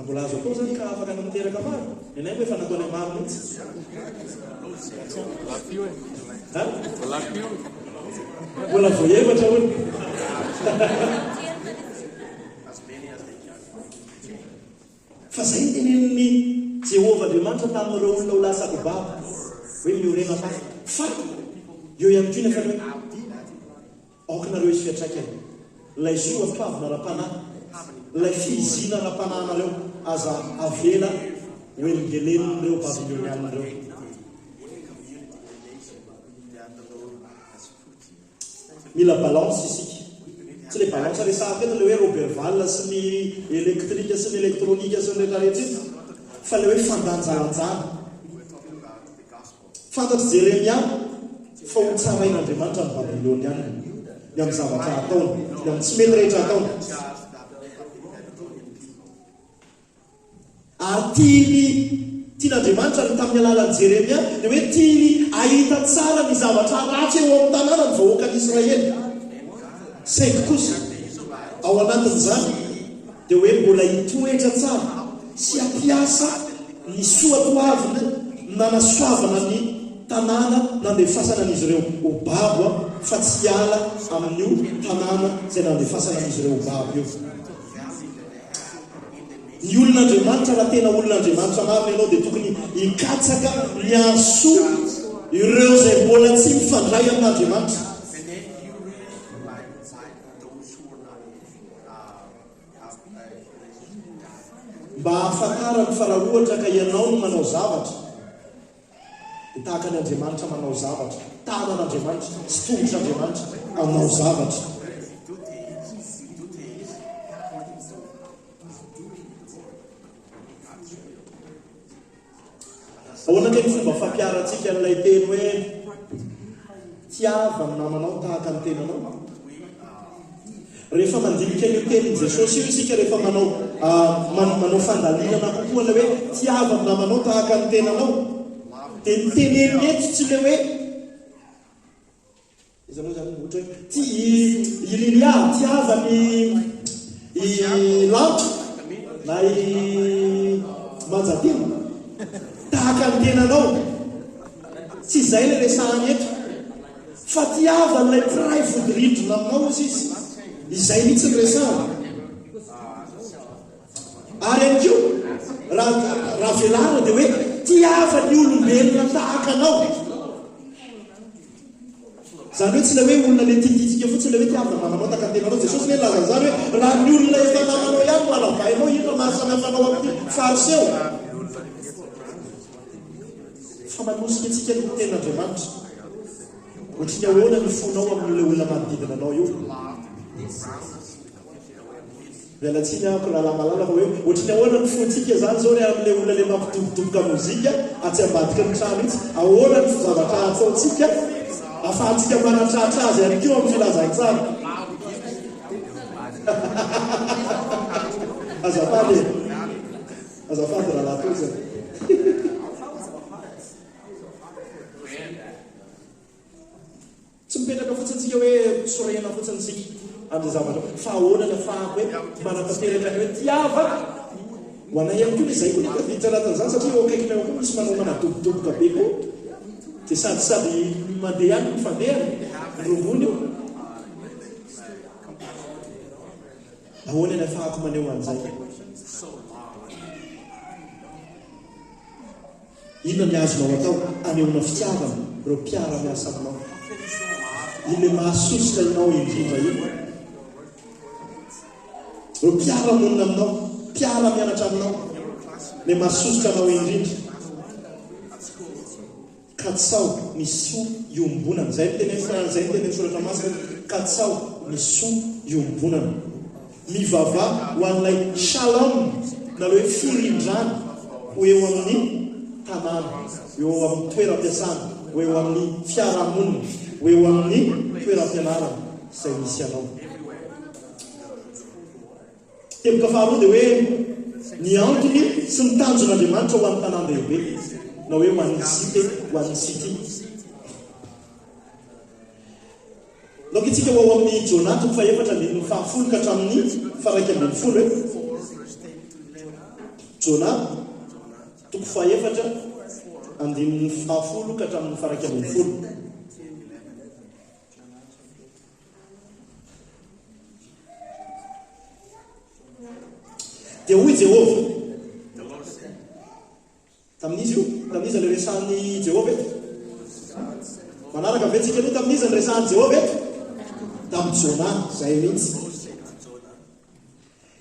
Mbola azo atao zany ka afaka miteraka maro. Nenay hoe efa nataony maro mihitsy. Mbola voaevatra olo. ny Jehova Andriamanitra tamin'ireo olona ho lasa kobaba hoe miorena fa eo ihany koa nefa hoe aokinareo izy fiatraikany ilay zo ampavina ra-panahy ilay fihizina ra-panahinareo aza avela oelongelenireo pavilonianireo. Mila balance isika, tsy le balance resahaka eto le hoe Robert Val sy ny elektrika sy ny elektronika sy ny rehetrarehetra ety, fa le hoe fandanjalanjana. Fantatry Jeremia fa ho tsarain'Andriamanitra ny Babiloniana ny amin'ny zavatra ataony, ny amin'ny tsy mety rehetra ataony. Ary tian'Andriamanitra ny tamin'ny alalan'i Jeremia dia hoe tiany ahita tsara ny zavatra ratsy eo amin'ny tanàna ny vahoakan'Israely. Saingy kosa ao anatin'izany dia hoe mbola hitoetra tsara sy ampiasa ny soatoavina nanasoavana ny tanàna nandefasana an'izy ireo ho babo fa tsy ala amin'io tanàna izay nandefasana an'izy ireo ho babo io. Ny olon'Andriamanitra raha tena olon'Andriamanitra marina ianao dia tokony hikatsaka miasoa ireo izay mbola tsy mifandray amin'Andriamanitra. Mba hahafantarany fa raha ohatra ka ianao no manao zavatra dia tahaka ny Andriamanitra manao zavatra, tanan'Andriamanitra sy tongotr'Andriamanitra manao zavatra. Ahoana kay ny fomba fampiarantsika n'ilay teny hoe tiava ny namanao tahaka ny tenanao? Rehefa mandinika io tenin' Jesosy io isika rehefa manao fandalinana kokoa le hoe tiava ny namanao tahaka ny tenanao, dia ny teneniny eto tsy le hoe izanao zany ohatra hoe ililia tiava ny lanto na manjatena tahaka ny tenanao, tsy izay le resahany eto, fa tiava n'ilay piray vodiridrona aminao izy izay mihitsy ny resahany. Ary any keo raha velarina dia hoe tiava ny olombelona tahaka anao, zany hoe tsy le hoe olona le tititsika fotsiny le hoe tiava namanao tahaka ny tenanao. Jesosy le laza zany hoe raha ny olona efa namanao ihany no alavainao ino mahasamihafanao amin'ny fariseo. Fa manosika antsika ny ten'Andriamanitra ohatrany ahoana ny fonao amin'ilay olona manodidina anao io. Mialatsiny ahako lalamalalaka hoe ohatrany ahoana ny fontsika zany zao re amin'ilay olona le mampitobotoboka mozika atsy ambadika ny trano itsy, ahoana ny zavatra ataontsika afahantsika manatratra azy ihany keo amin'ny filazantsara. Azafady rahalahy toy zany. Tsy mipetraka fotsintsika hoe sorena fotsintsika amin'ny zavatra, fa ahoana ny afahako hoe manatanteraka hoe tiava ho anay ihany koa izay koa nefa viditra anatin'izany satria eo akaikina eo koa misy manao manadobodoboka be koa dia sady mandeha ihany mifandehany rongony io. Ahoana ny afahako maneho an'izay? Inona ny azonao atao anehoana fitiavana ireo mpiara-miasa aminao? Iny le mahasositra inao indrindra io, ireo mpiara-monina aminao, mpiara-mianatra aminao, le mahasositra anao indrindra. Katsao misoa iombonana, zay ny soratra masina, katsao misoa iombonana. Mivava ho an'ilay shalom na le hoe firindrana ho eo amin'ny tanàna, eo amin'ny toeram-piasana, ho eo amin'ny fiarahamonina, ho eo amin'ny toeram-pianarana izay misy anao. Teboka faharoa dia hoe ny antony sy ny tanjon'Andriamanitra ho an'ny tanan-dehibe na hoe ho an'ny cité, ho an'ny city. Laoka itsika ho ao amin'ny Jona 4:10 ka hatramin'ny 1:10 Jona 4:10 ka hatramin'ny 1:10. Dia hoy Jehova, tamin'iza le resan'ny Jehova eto manaraka vetsika aloha tamin'iza ny resan'ny Jehova eto tamin'ny Jona zay mihitsy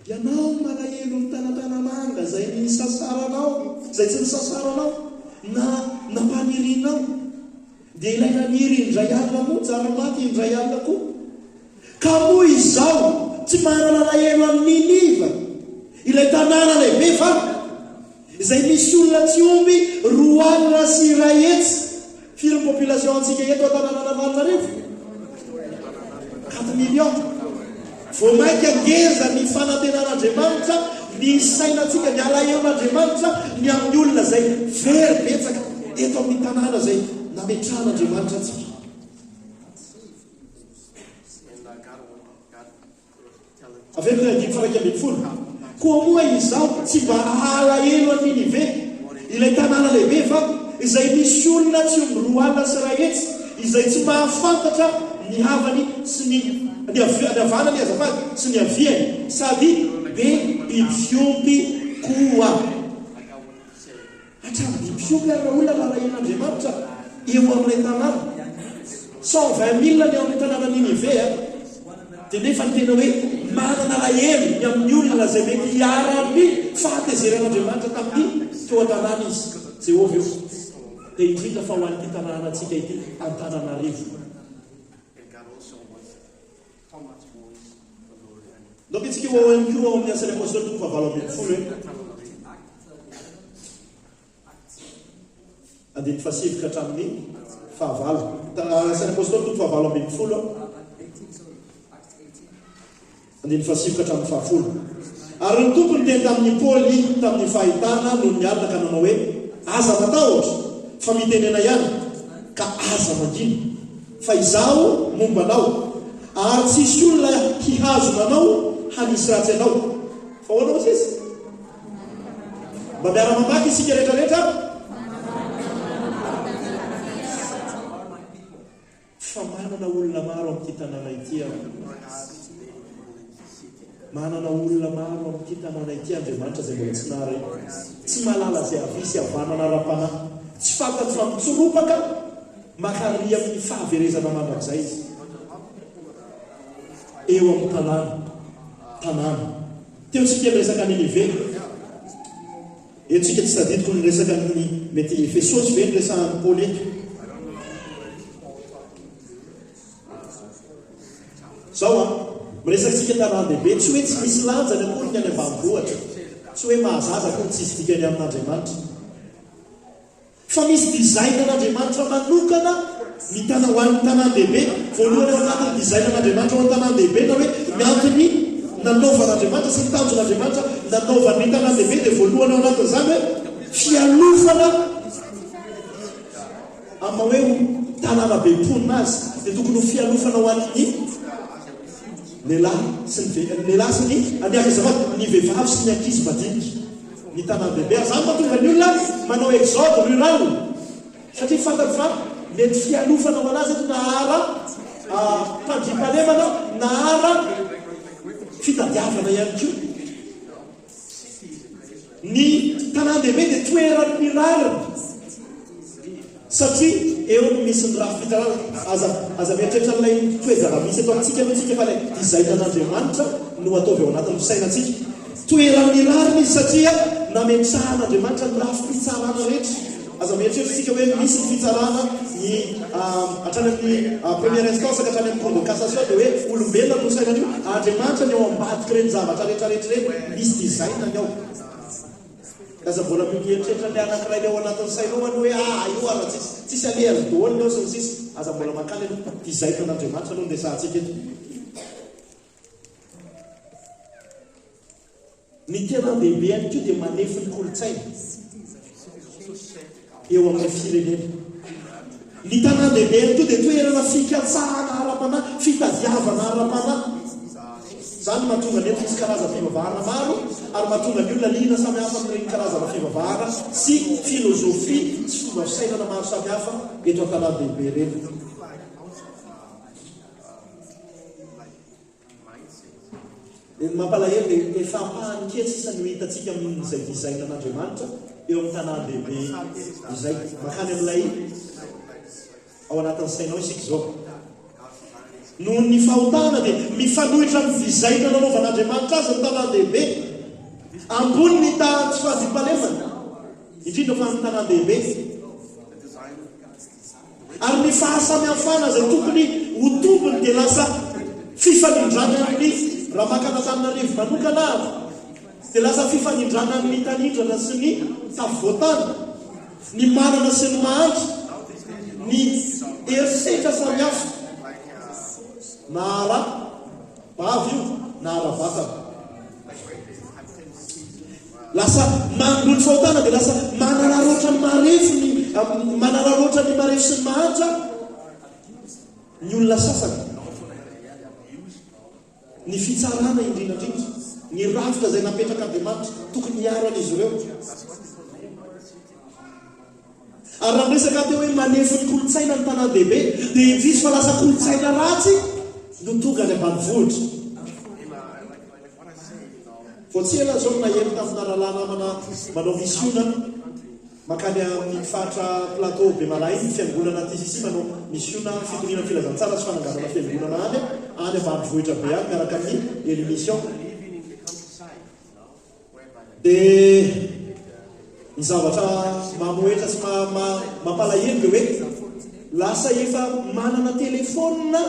ianao malahelo ny tanatanamanga zay nisasaranao zay tsy nisasaranao na nampanirinao dia ilaina niry indray alina moa tsara maty indray alina koa ka moa izao tsy manana lahelo amin'ny Niniva ilay tanàna lehibe fa izay misy olona tsy omby 4 sy 1 hetsy firy ny population antsika eto an-tanànan'Antananarivo 4 millions vao mainka angeza ny fanantenan'Andriamanitra ny sainantsika ny alahelon'Andriamanitra ny amin'ny olona zay very betsaka eto amin'ny tanàna zay nametran'Andriamanitra antsika aveko ny 5:20 koa moa izao tsy mba alahelo amin'ny Ninive ilay tanàna lehibe fa izay misy olona tsy omby 4 sy 1 hetsy izay tsy mahafantatra ny havany sy ny havana ny azafady sy ny aviany sady be biby fiompy koa hatrany biby fiompy ary raha olona lalahen'Andriamanitra eo amin'ilay tanàna 120 000 ny amin'ny tanàna Ninive dia nefa ny tena hoe manana lahelo ny amin'ny olona zay mety hiara-ny fahatezeran'Andriamanitra tamin'ny teo an-tanàna izy Jehova io dia indrindra fa ho an'ity tanàna antsika ity Antananarivo donc itsika eo ihany koa ao amin'ny asan'ny apôstôly 7:20 andiny fasivika hatramin'ny fahavalo asan'ny apôstôly 7:20 andiny fasivika hatramin'ny fahafolo ary ny tompony teny tamin'ny Paoly tamin'ny fahitana noho ny alina ka nanao hoe aza matahotra fa mitenena ihany ka aza mangina fa izaho mombanao ary tsisy olona hihazonanao hanisy ratsy anao fa hoanao tsisy mba miara-mamaky isika rehetrarehetra fa manana olona maro amin'ity tanàna ity manana olona maro amin'ity tanàna ity Andriamanitra zay mbola tsy nahary tsy malala zay avisy havanana ra-panahy tsy fantatry fa mitsoropaka makary amin'ny fahaverezana mandrak'izay izy eo amin'ny tanàna teo tsika resaka Ninive etsika tsy tadidiko ny resaka ny mety Efesosy ve ny resahan'ny Paoly eto zao miresaka tsika tanàn-dehibe tsy hoe tsy misy lanjany akory ny any ambanivohatra tsy hoe mahazaza akory tsy izy dikany amin'Andriamanitra fa misy dizainan'Andriamanitra manokana ny tana ho an'ny tanàn-dehibe voalohany ao anatin'ny dizainan'Andriamanitra ho an'ny tanàn-dehibe na hoe miantony nanaovan'Andriamanitra sy ny tanjon'Andriamanitra nanaovan'ny tanàn-dehibe dia voalohany ao anatin'izany hoe fialofana amma hoe tanàna be mponina azy dia tokony ho fialofana ho an'ny lehilahy sy ny aniaka zavady ny vehivavy sy ny ankizy madinika ny tanàn-dehibe zany mahatonga ny olona manao exode rural satria fantany fa mety fialofana ho anazy eto nahara mpandrimpalemana nahara fitadiavana ihany koa ny tanàn-dehibe dia toeran'ny rariny satria eo no misy ny raha fitarana aza mieritreritra n'ilay toezava-misy eto amintsika aloha tsika fa ilay dizainan'Andriamanitra no ataovy ao anatin'ny fisainantsika toeran'ny rariny izy satria nametrahan'Andriamanitra ny raha fitsarana rehetra aza mieritreritra tsika hoe misy ny fitsarana ny hatrany amin'ny première instance ka hatrany amin'ny cour de cassation dia hoe olombelona no sainany io Andriamanitra ny ao ambadika reny zavatra rehetrarehetra reny misy dizainany ao kaza mbola mieritreritra ny anankiray ao anatin'ny sainao hoe io ara tsisy aleary dohany ao sy ny sisy aza mbola makany dizainan'Andriamanitra aloha ndesahantsika eto ny tena lehibe ihany koa dia manefy ny kolotsaina eo amin'ny firenena ny tanàn-dehibe ihany koa dia toerana fikatsahana ara-panahy fitadiavana ara-panahy zany mahatonga ny eto misy karazana fivavahana maro ary mahatonga ny olona lina samy hafa amin'ireny karazana fivavahana sy filozofia sy fomba fisainana maro samy hafa eto an-tanàn-dehibe reny mampalahelo dia efa ampahany kely sisa no hitatsika amin'izay dizainan'Andriamanitra eo amin'ny tanàn-dehibe izay makany amin'ilay ao anatin'ny sainao isika zao noho ny fahotana dia mifanohitra ny vizaina nanaovan'Andriamanitra azy ny tanàn-dehibe ambony ny tsy fahadiam-pahalemana indrindra fa amin'ny tanàn-dehibe ary ny fahasamihafana zay tokony ho tombony dia lasa fifanindrana amin'ny raha makanantananarivo manokana ary dia lasa fifanindrana amin'ny tanindrana sy ny tafivoatana ny manana sy ny mahandry ny herisetra samihafa na ara-bavy io na ara-vatana lasa manondrony fahotana dia lasa manararoatra ny marefo manararoatra ny marefo sy ny mahantra ny olona sasany ny fitsarana indrindrandrindra ny rafitra zay napetraka Andriamanitra tokony hiaran'izy ireo ary raha resaka teo hoe manefo ny kolotsaina ny tanàn-dehibe dia indrisy fa lasa kolotsaina ratsy no tonga any ambanivohitra vao tsy ela zao naheno tamina rahalanamana manao misiona makany amin'ny faritra plateau be malay ny fiangonana TCC manao misiona fitoniana filazantsara sy fananganana fiangonana any ambanivohitra be any miaraka amin'ny émission dia ny zavatra mamoetra sy mampalahelo dia hoe lasa efa manana telefona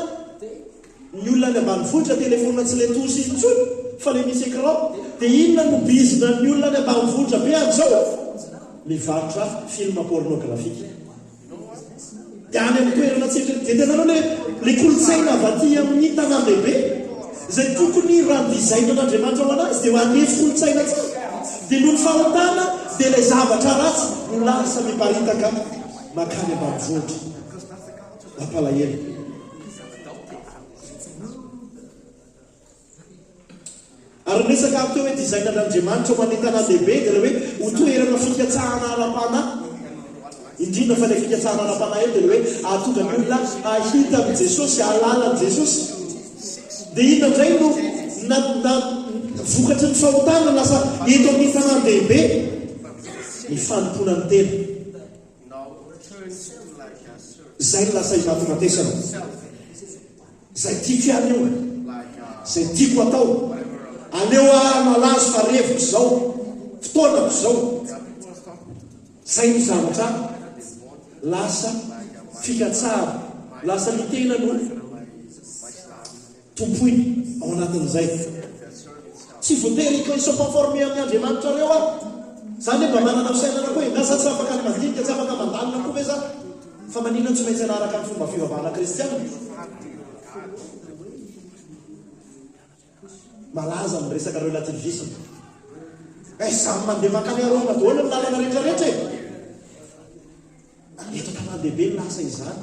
ny olona ny ambanivohitra telefona tsy le tosy intsony fa le misy écran dia inona no bizina ny olona ny ambanivohitra be amin'izao mivarotra film pornographique dia any amin'ny toerana tsiritra dia tenanao le kolotsaina avaty amin'ny tanàn-dehibe zay tokony randizaina n'Andriamanitra ao anazy dia manefy kolotsaina tsara dia noho ny fahotana dia ilay zavatra ratsy no lasa miparitaka makany ambanivohitra mampalahelo ary resaka teo hoe dizaina n'Andriamanitra ho an'ny tanàn-dehibe dia le hoe ho toerana fikatsahana ara-panahy indrindra fa ilay fikatsahana ara-panahy eo dia le hoe ahatonga ny olona ahita amin'i Jesosy ahalala an'i Jesosy dia inona indray no vokatry ny fahotana lasa eto amin'ny tanàn-dehibe ny fanompona ny tena zay no lasa imatonatesana zay tiako ihany io zay tiako atao aneo malazo fa revoko zao fotoanako zao zay ny zavatra lasa fikatsara lasa ny tena no tompoiny ao anatin'izay tsy voatery ko isompaforme amin'ny Andriamanitra reo a zany hoe mba manana fisainana koa ngasa tsy afaka ny mandinika tsy afaka mandalina koa ve za fa maninona tsy maintsy anaraka ny fomba fivavahana kristiana malaza amin'ny resaka relativisme samy mandeha makany arona daholo ny lalana rehetrarehetra eto tanàn-dehibe ny lasa izany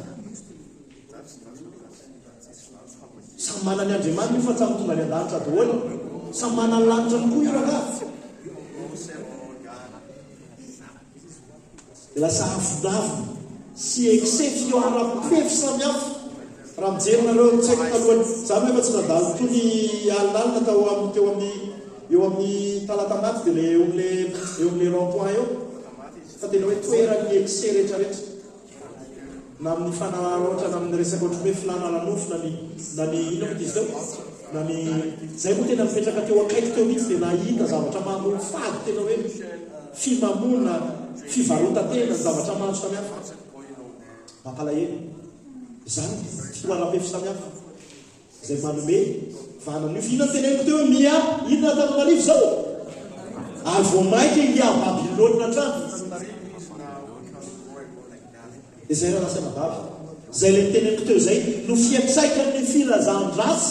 samy mana ny Andriamanitra fa tsamy tonga ny an-danitra daholo samy mana ny lanitra ny koa io raha dia lasa avodavina sy eksefy eo ara-pefy samihafa raha mijerynareo tsaiko talohany zany hoe fa tsy nadalo toy ny alinalina tao eo amin'ny talatamaty dia eo amin'le rond-point eo fa tena hoe toerany ekse rehetrarehetra na amin'ny fanararoatra na amin'ny resaka ohatry hoe filana lanofo na ny ino izy teo na ny zay moa tena mipetraka teo akaiky teo mihitsy dia nahita zavatra mamono fady tena hoe fimamona fivarotatena ny zavatra maro samihafa mampalahelo zany fitoanam-pefy samihafa zay manome vanan'io inona teneniko teo hoe mia inona Antananarivo zao ary vao maika ia Babilôna trano dia zay raha lasa madavy zay le teneniko teo zay no fiatraikany filazan-drasy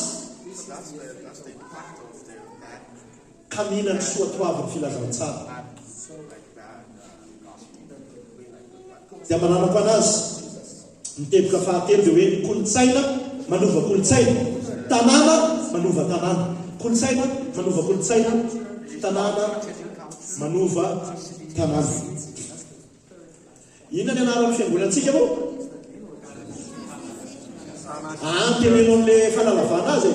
ka mihina ny soatoavy ny filazan-tsara dia mananako anazy miteboka fahatelo dia hoe kolotsaina manova kolotsaina tanàna manova tanàna kolotsaina manova kolotsaina tanàna manova tanàna inona ny anaran'ny fiangonantsika moa teneno amin'le fanalavana azy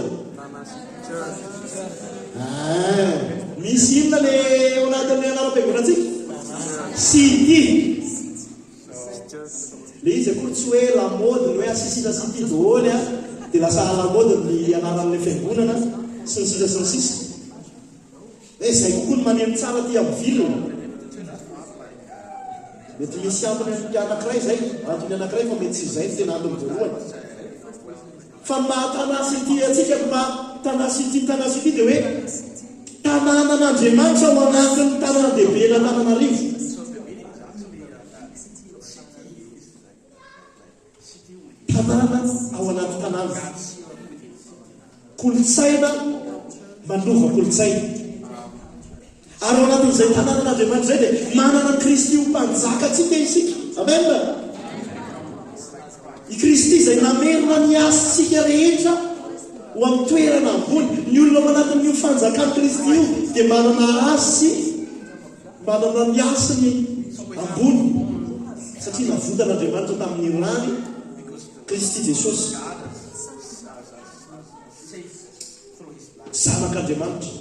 misy inona le ao anatin'le anaram-piangonantsika tsy hoe lamody hoe asisita sy ty daholo a dia lasa lamody ny anaran'la fiangonana sy ny sisa sy ny sisa zay kokoa ny maneno tsara ty amin'ny vilona mety misy aminy anankiray zay antony anankiray fa mety tsy zay ny tena antony voalohany fa mahatanasy ity atsika mahatanasy ity tanasy ity dia hoe tanànan'Andriamanitra ao anatin'ny tanàn-dehibe na Antananarivo. Tanàna ao anaty tanàna. Kolotsaina manova kolotsaina. Ary ao anatin'izay tanànan'Andriamanitra izay dia manana Kristy ho mpanjaka atsika isika. Amen. I Kristy izay namerina ny asitsika rehetra ho amin'ny toerana ambony. Ny olona ao anatin'io fanjakan'i Kristy io dia manana asy, manana ny asiny ambony satria navotan'Andriamanitra tamin'ny rany Kristy Jesosy, zanak'Andriamanitra.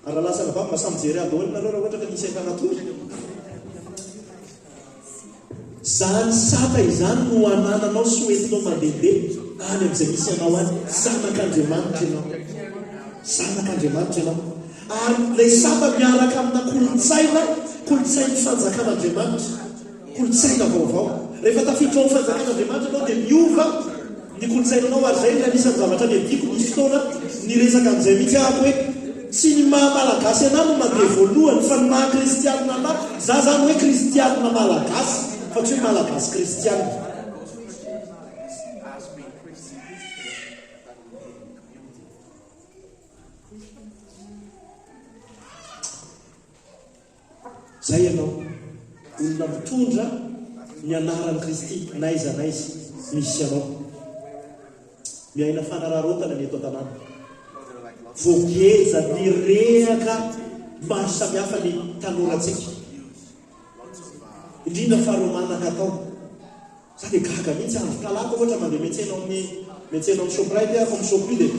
Ary lasana va mba samy jery adaholy nareo raha ohatra ka nisy ankanatory. Zany sata izany no anananao sy hoentinao mandehandeha any amin'izay misy anao any. Zanak'Andriamanitra ianao, zanak'Andriamanitra ianao. Ary ilay sata miaraka amina kolotsainy fanjakan'Andriamanitra, kolotsaina vaovao. Rehefa tafiditra ao fanjakan'Andriamanitra ianao dia miova ny kolotsainanao. Ary zay ny anisan'ny zavatra miadiko misy fotoana ny resaka amin'izay mihitsy ahako hoe tsy ny maha-malagasy anahy no mandeha voalohany fa ny maha-kristianina anahy. Za zany hoe kristianina malagasy fa tsy hoe malagasy kristianina. Zay ianao olona mitondra ny anaran'i Kristy naiza naiza misy anao. Miaina fanararotana ny eto an-tanàna. Voageza ny rehaka maro samihafa ny tanorantsika. Indrindra faharomanaka atao. Za dia gaga mihitsy andro talata ohatra mandeha miantsena amin'ny Shoprite aho amin'ny Shopee dia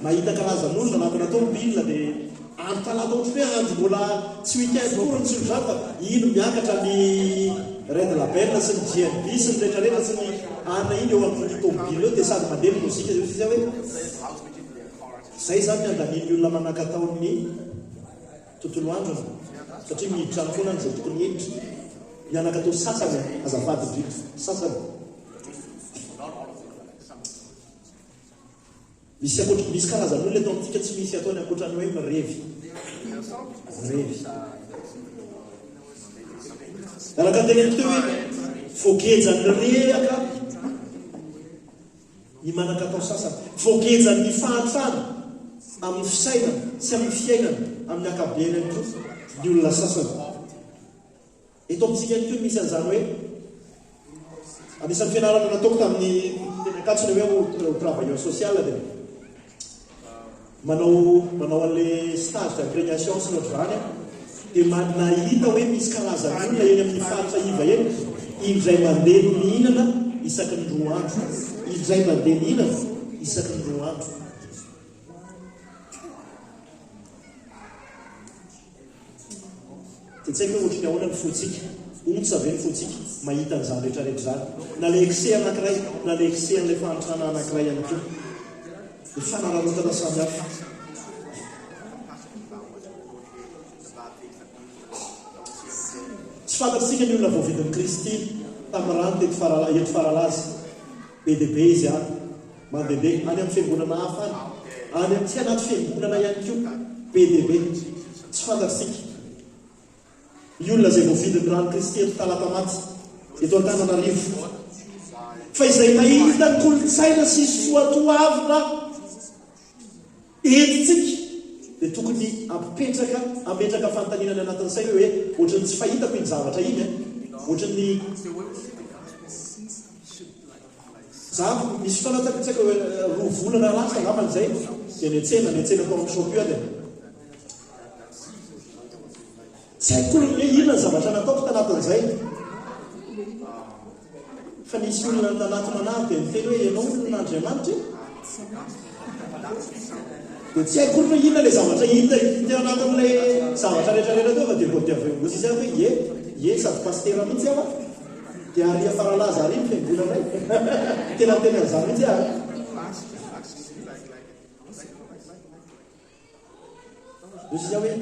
mahita karazan'olona anatina tômôbilina dia andro talata ohatra hoe andro mbola tsy weekend koa ny tsoloza fa ino miakatra ny Red Label sy ny GNB sy ny rehetrarehetra sy ny ana iny eo amin'ny tômôbila eo dia sady mandeha ny mozika zay hoe zay zany andaniny olona manakatao ny tontolo androna satria mihidrano foana n'izay tokony hiditra. Mianakatao sasany azafady indrindra sasany. Misy karazan'olona eto amintsika tsy misy ataony ankoatrany hoe mirevy. Araka teneniko teo hoe voagejany rehaka ny manakatao sasany, voagejany fahatrana amin'ny fisainana sy amin'ny fiainana amin'ny akabeany ihany koa ny olona sasany. Eto amintsika ihany koa misy an'izany hoe anisan'ny fianarana nataoko tamin'ny tena katsony hoe travailleur social dia manao an'le stage d'imprégnation sy notrany dia nahita hoe misy karazan'olona eny amin'ny faritra iva eny indray mandeha mihinana isaky ny roa andro, indray mandeha mihinana isaky ny roa andro. Dia tsy haiko hoe ohatrany ahoana ny fotsika, ontsa ve ny fotsika mahita an'izany rehetrarehetra zany, na le excès anankiray na le excès an'ilay fahantrana anankiray ihany koa. Ny fanararotana samihafa. Tsy fantatsika ny olona voavidin'i Kristy tamin'ny rano eto Faralazy. Be dia be izy any mandehandeha any amin'ny fiangonana hafa any amin'ny tsy anaty fiangonana ihany koa be dia be. Tsy fantatsika ny olona izay voavidin'ny rano Kristy eto Talata-maty eto Antananarivo. Fa izay mahita ny kolotsaina sy soatoavina entitsika dia tokony ametraka fantaninany anatin'ny saina hoe ohatrany tsy fahitako iny zavatra iny ohatrany za misy fotoana tsaka hoe 2 volana lasa ngaman'izay dia niantsena tao amin'ny Shopee dia tsy haiko hoe inona ny zavatra nataoko tanatin'izay fa nisy olona nanatona anahy dia miteny hoe ianao olon'Andriamanitra dia tsy haiko kory inona le zavatra inona teo anatin'ilay zavatra rehetrarehetra teo fa dia vao diavengosy izy hoe ye sady pastera mihitsy aho dia aria faralaza ary ny fiangonanay tena an'izany mihitsy aho izy hoe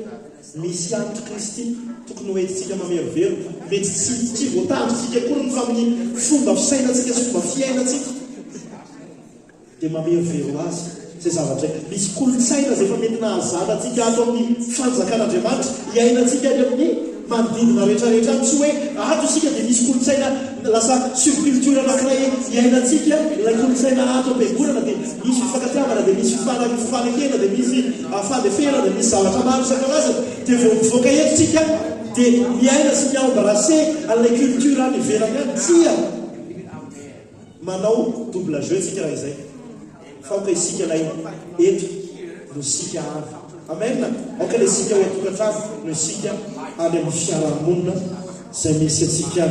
misy antro Kristy tokony hoentintsika mamerovero mety tsy voatandritsika kory fa amin'ny fomba fisainantsika sy fomba fiainantsika dia mamerovero azy zay zavatra misy kolotsaina zay efa mety nahazanantsika ato amin'ny fanjakan'Andriamanitra iainantsika any amin'ny manodidina rehetrarehetra tsy hoe ato isika dia misy kolotsaina lasa subculture anankiray iainantsika ilay kolotsaina ato am-piangonana dia misy fifankatiavana dia misy fifanakena dia misy fandefena dia misy zavatra maro isan-karazany dia vao mivoaka etontsika dia miaina sy miaombarase an'ilay culture any ivelany any tsia manao double jeu tsika raha izay faoka isika ilay eto no sika avy amen aoka ilay sika ho atokantrano no isika any amin'ny fiarahamonina izay misy atsika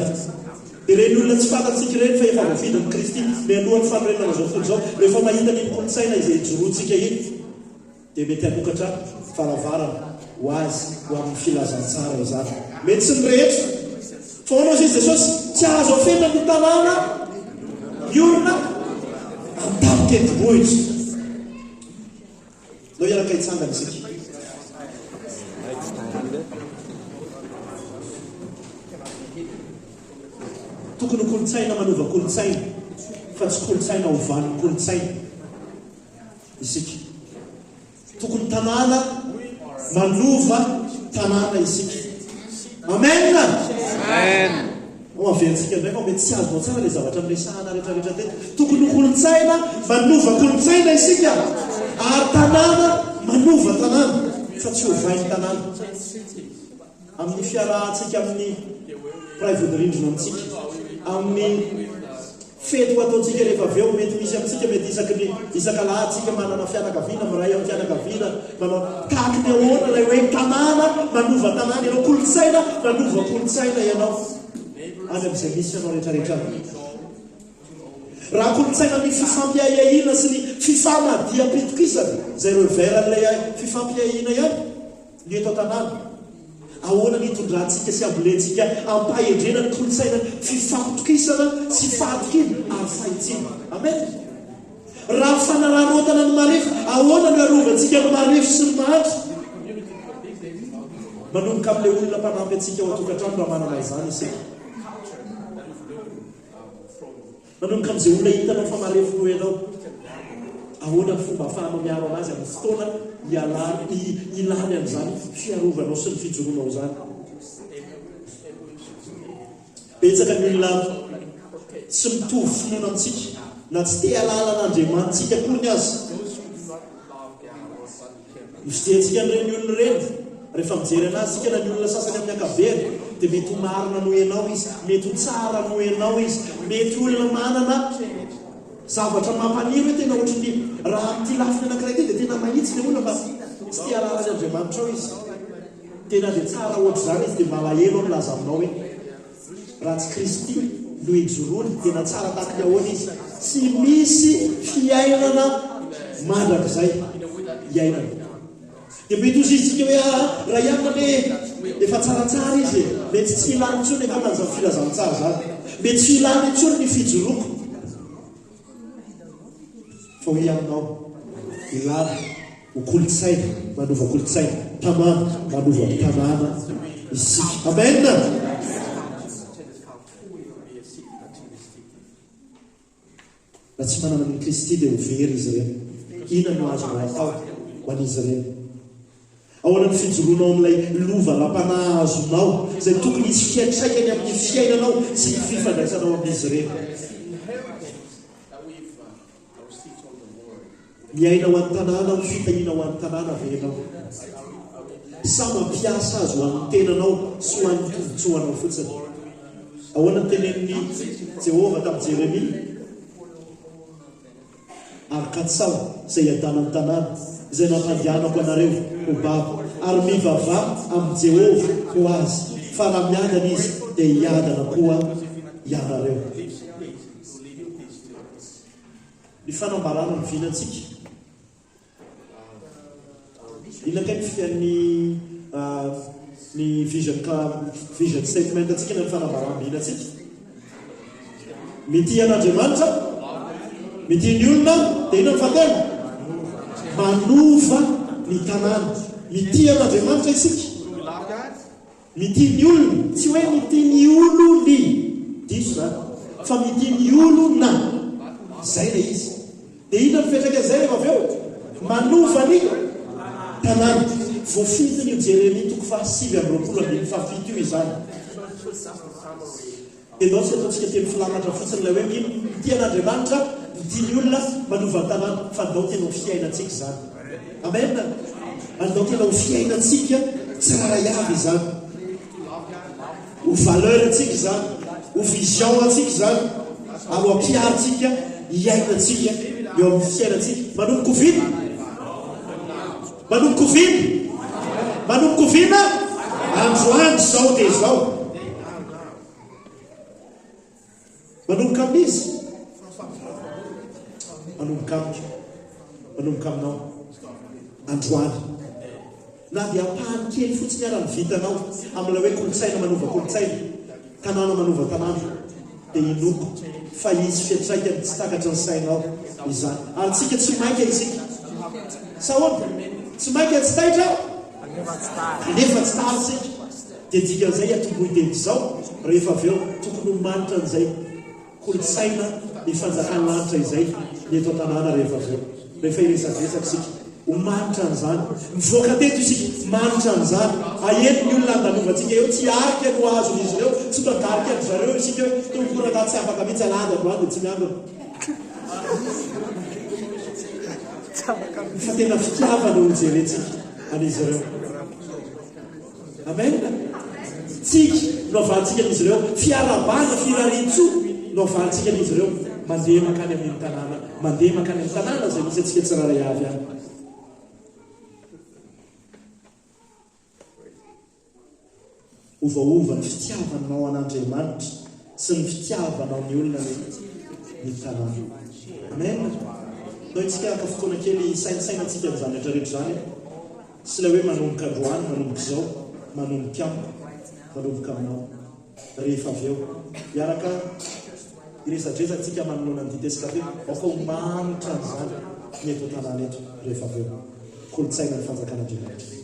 dia reny olona tsy fantatsika reny fa efa voavidin'i Kristy mialohan'ny fanorenana zao folo zao rehefa mahita ny kolotsaina izay joroantsika iny dia mety hanokatra faravarana ho azy ho amin'ny filazantsara izany mety sy ny rehetra fa hoanao izy Jesosy tsy azo afena ny tanàna miorona an-tapikenti-bohitra nao iaraka hitsangana isika tokony kolotsaina manova kolotsaina fa tsy kolotsaina hovan'ny kolotsaina isika tokony tanàna manova tanàna isika amen aventsika ndray fa mety tsy azonao tsara le zavatra miresahana rehetrarehetra teny tokony kolotsaina manova kolotsaina isika ary tanàna manova tanàna fa tsy hovainy tanàna amin'ny fiarahantsika amin'ny praivodrindrina amintsika amin'ny fety ho ataontsika rehefa aveo mety misy amintsika mety isakalahatsika manana fianakaviana miray amin'ny fianakaviana manao taky ny ahoana lay hoe tanàna manova tanàna ianao kolotsaina manova kolotsaina ianao any amin'izay misy ianao rehetrarehetra raha kolotsaina ny fifampiahiahina sy ny fifanadiam-pitokisana zay reo veran'ilay fifampiahina ihany ny eto tanàna ahoana ny itondrantsika sy ambolentsika ampahendrena ny kolotsaina fifampitokisana sy fahatokina ary fahitsina amen raha fanarahnotana ny marefo ahoana no arovantsika ny marefo sy ny mahatry manomboka amin'ilay olona mpanampy atsika ho atokantrano raha manana izany isika manomboka amin'izay olona hitanao fa marefo no ianao ahoana ny fomba afahanao miaro anazy amin'ny fotoana ilany an'izany fiarovanao sy ny fijoronao zany betsaka ny olona tsy mitovy finoana amintsika na tsy te alalan'Andriamanitsika kory ny azy mifidiantsika n'ireny olona ireny rehefa mijery anazy sika na ny olona sasany amin'ny ankaveny dia mety ho marina no ianao izy mety ho tsara no ianao izy mety olona manana zavatra mampaniry hoe tena ohatrany raha amin'ity lafiny anankiray ty dia tena mahitsy le olona fa tsy te alalany Andriamanitra ao izy tena dia tsara ohatra zany izy dia malahelo ao milaza aminao hoe raha tsy Kristy no ijoroany tena tsara tahaka ny ahoana izy tsy misy fiainana mandrakizay iainana dia mety ozy izitsika hoe raha ianina le efa tsaratsara izy mety tsy ilany intsony efa manjany filazantsara zany mety tsy ilany intsony ny fijoroko fa hoe aminao ilana ho kolotsaina manova kolotsaina tanàna manova tanàna isika amen raha tsy manana ny Kristy dia ho very izy ireny ina no azo no atao ho an'izy ireny ahoana ny fijoroanao amin'ilay lova ram-panahazonao zay tokony izy fiatraikany amin'ny fiainanao sy ny fifandraisanao amin'izy ireny miaina ho an'ny tanàna ho fitahina ho an'ny tanàna venao sa mampiasa azy ho an'ny tenanao sy ho an'ny tombotsoanao fotsiny ahoana ny tenen'ny Jehova tamin'i Jeremia ary katsao izay adanany tanàna izay nampandianako anareo ho babo ary mivava amin'ny Jehova ho azy fa raha miadana izy dia hiadana koa ianareo ny fanambarana ny vinantsika inona kay fian'ny ny vision statement atsika na ny fanambarambina atsika mity an'Andriamanitra mity ny olona dia ino ny fatelo manova ny tanàna mity an'Andriamanitra isika mity ny olona tsy hoe mity ny olony diso zany fa mity ny olona zay le izy dia ino ny fetraka zay rehefa avy eo manova ny tanàna voafitiny io Jérémie 5:7 io izany dia nao tsy ataontsika teny filamatra fotsiny ilay hoe mity an'Andriamanitra mity ny olona manova ny tanàna fa ndao tena ho fiainantsika izany amen andao tena ho fiainantsika tsiraray avy izany ho valeur atsika izany ho vision atsika izany ary ho ampiarintsika hiainantsika eo amin'ny fiainantsika manomboka ovina manomboka ovina manomboka ovina androany zao dia zao manomboka amin'izy manomboka amiko manomboka aminao androany na dia ampahany kely fotsiny ara ny vitanao amin'ilay hoe kolotsaina manova kolotsaina tanàna manova tanàna dia inoko fa izy fiatraikany tsy takatra ny sainao izany ary tsika tsy mainka isika sahoana tsy mainka tsy taitra nefa tsy tara sika dia dikan'izay atombohiteny izao rehefa avy eo tokony ho manitra an'izay kolotsaina ny fanjakany lanitra izay ny eto an-tanàna rehefa avy eo rehefa iresaresaka sika ho manitra an'izany mivoaka teto isika manitra an'izany ahety ny olona andalovantsika eo tsy arika no azon'izy ireo tsy mandarika ny zareo isika hoe tomkorana tsy afaka mihitsy alady androany dia tsy miandrona fa tena fitiavana olo jerentsika an'izy ireo amen tsika no avahantsika an'izy ireo fiarabana firaritso no avahantsika an'izy ireo mandeha makany amin'ny tanàna mandeha makany amin'ny tanàna zay misy atsika tsiraray avy any ovaova ny fitiavanao an'Andriamanitra sy ny fitiavanao ny olona ny tanàna amen no itsika aka fotoana kely sainasainatsika amin'izany rehetrarehetra zany sy ilay hoe manomboka androany manomboka izao manomboka amiko manomboka aminao rehefa avy eo iaraka iresadresantsika manoloana ny ditesika fe aoka ho manitra an'izany ny eto tanàna eto rehefa avy eo kolotsaina ny fanjakan'Andriamanitra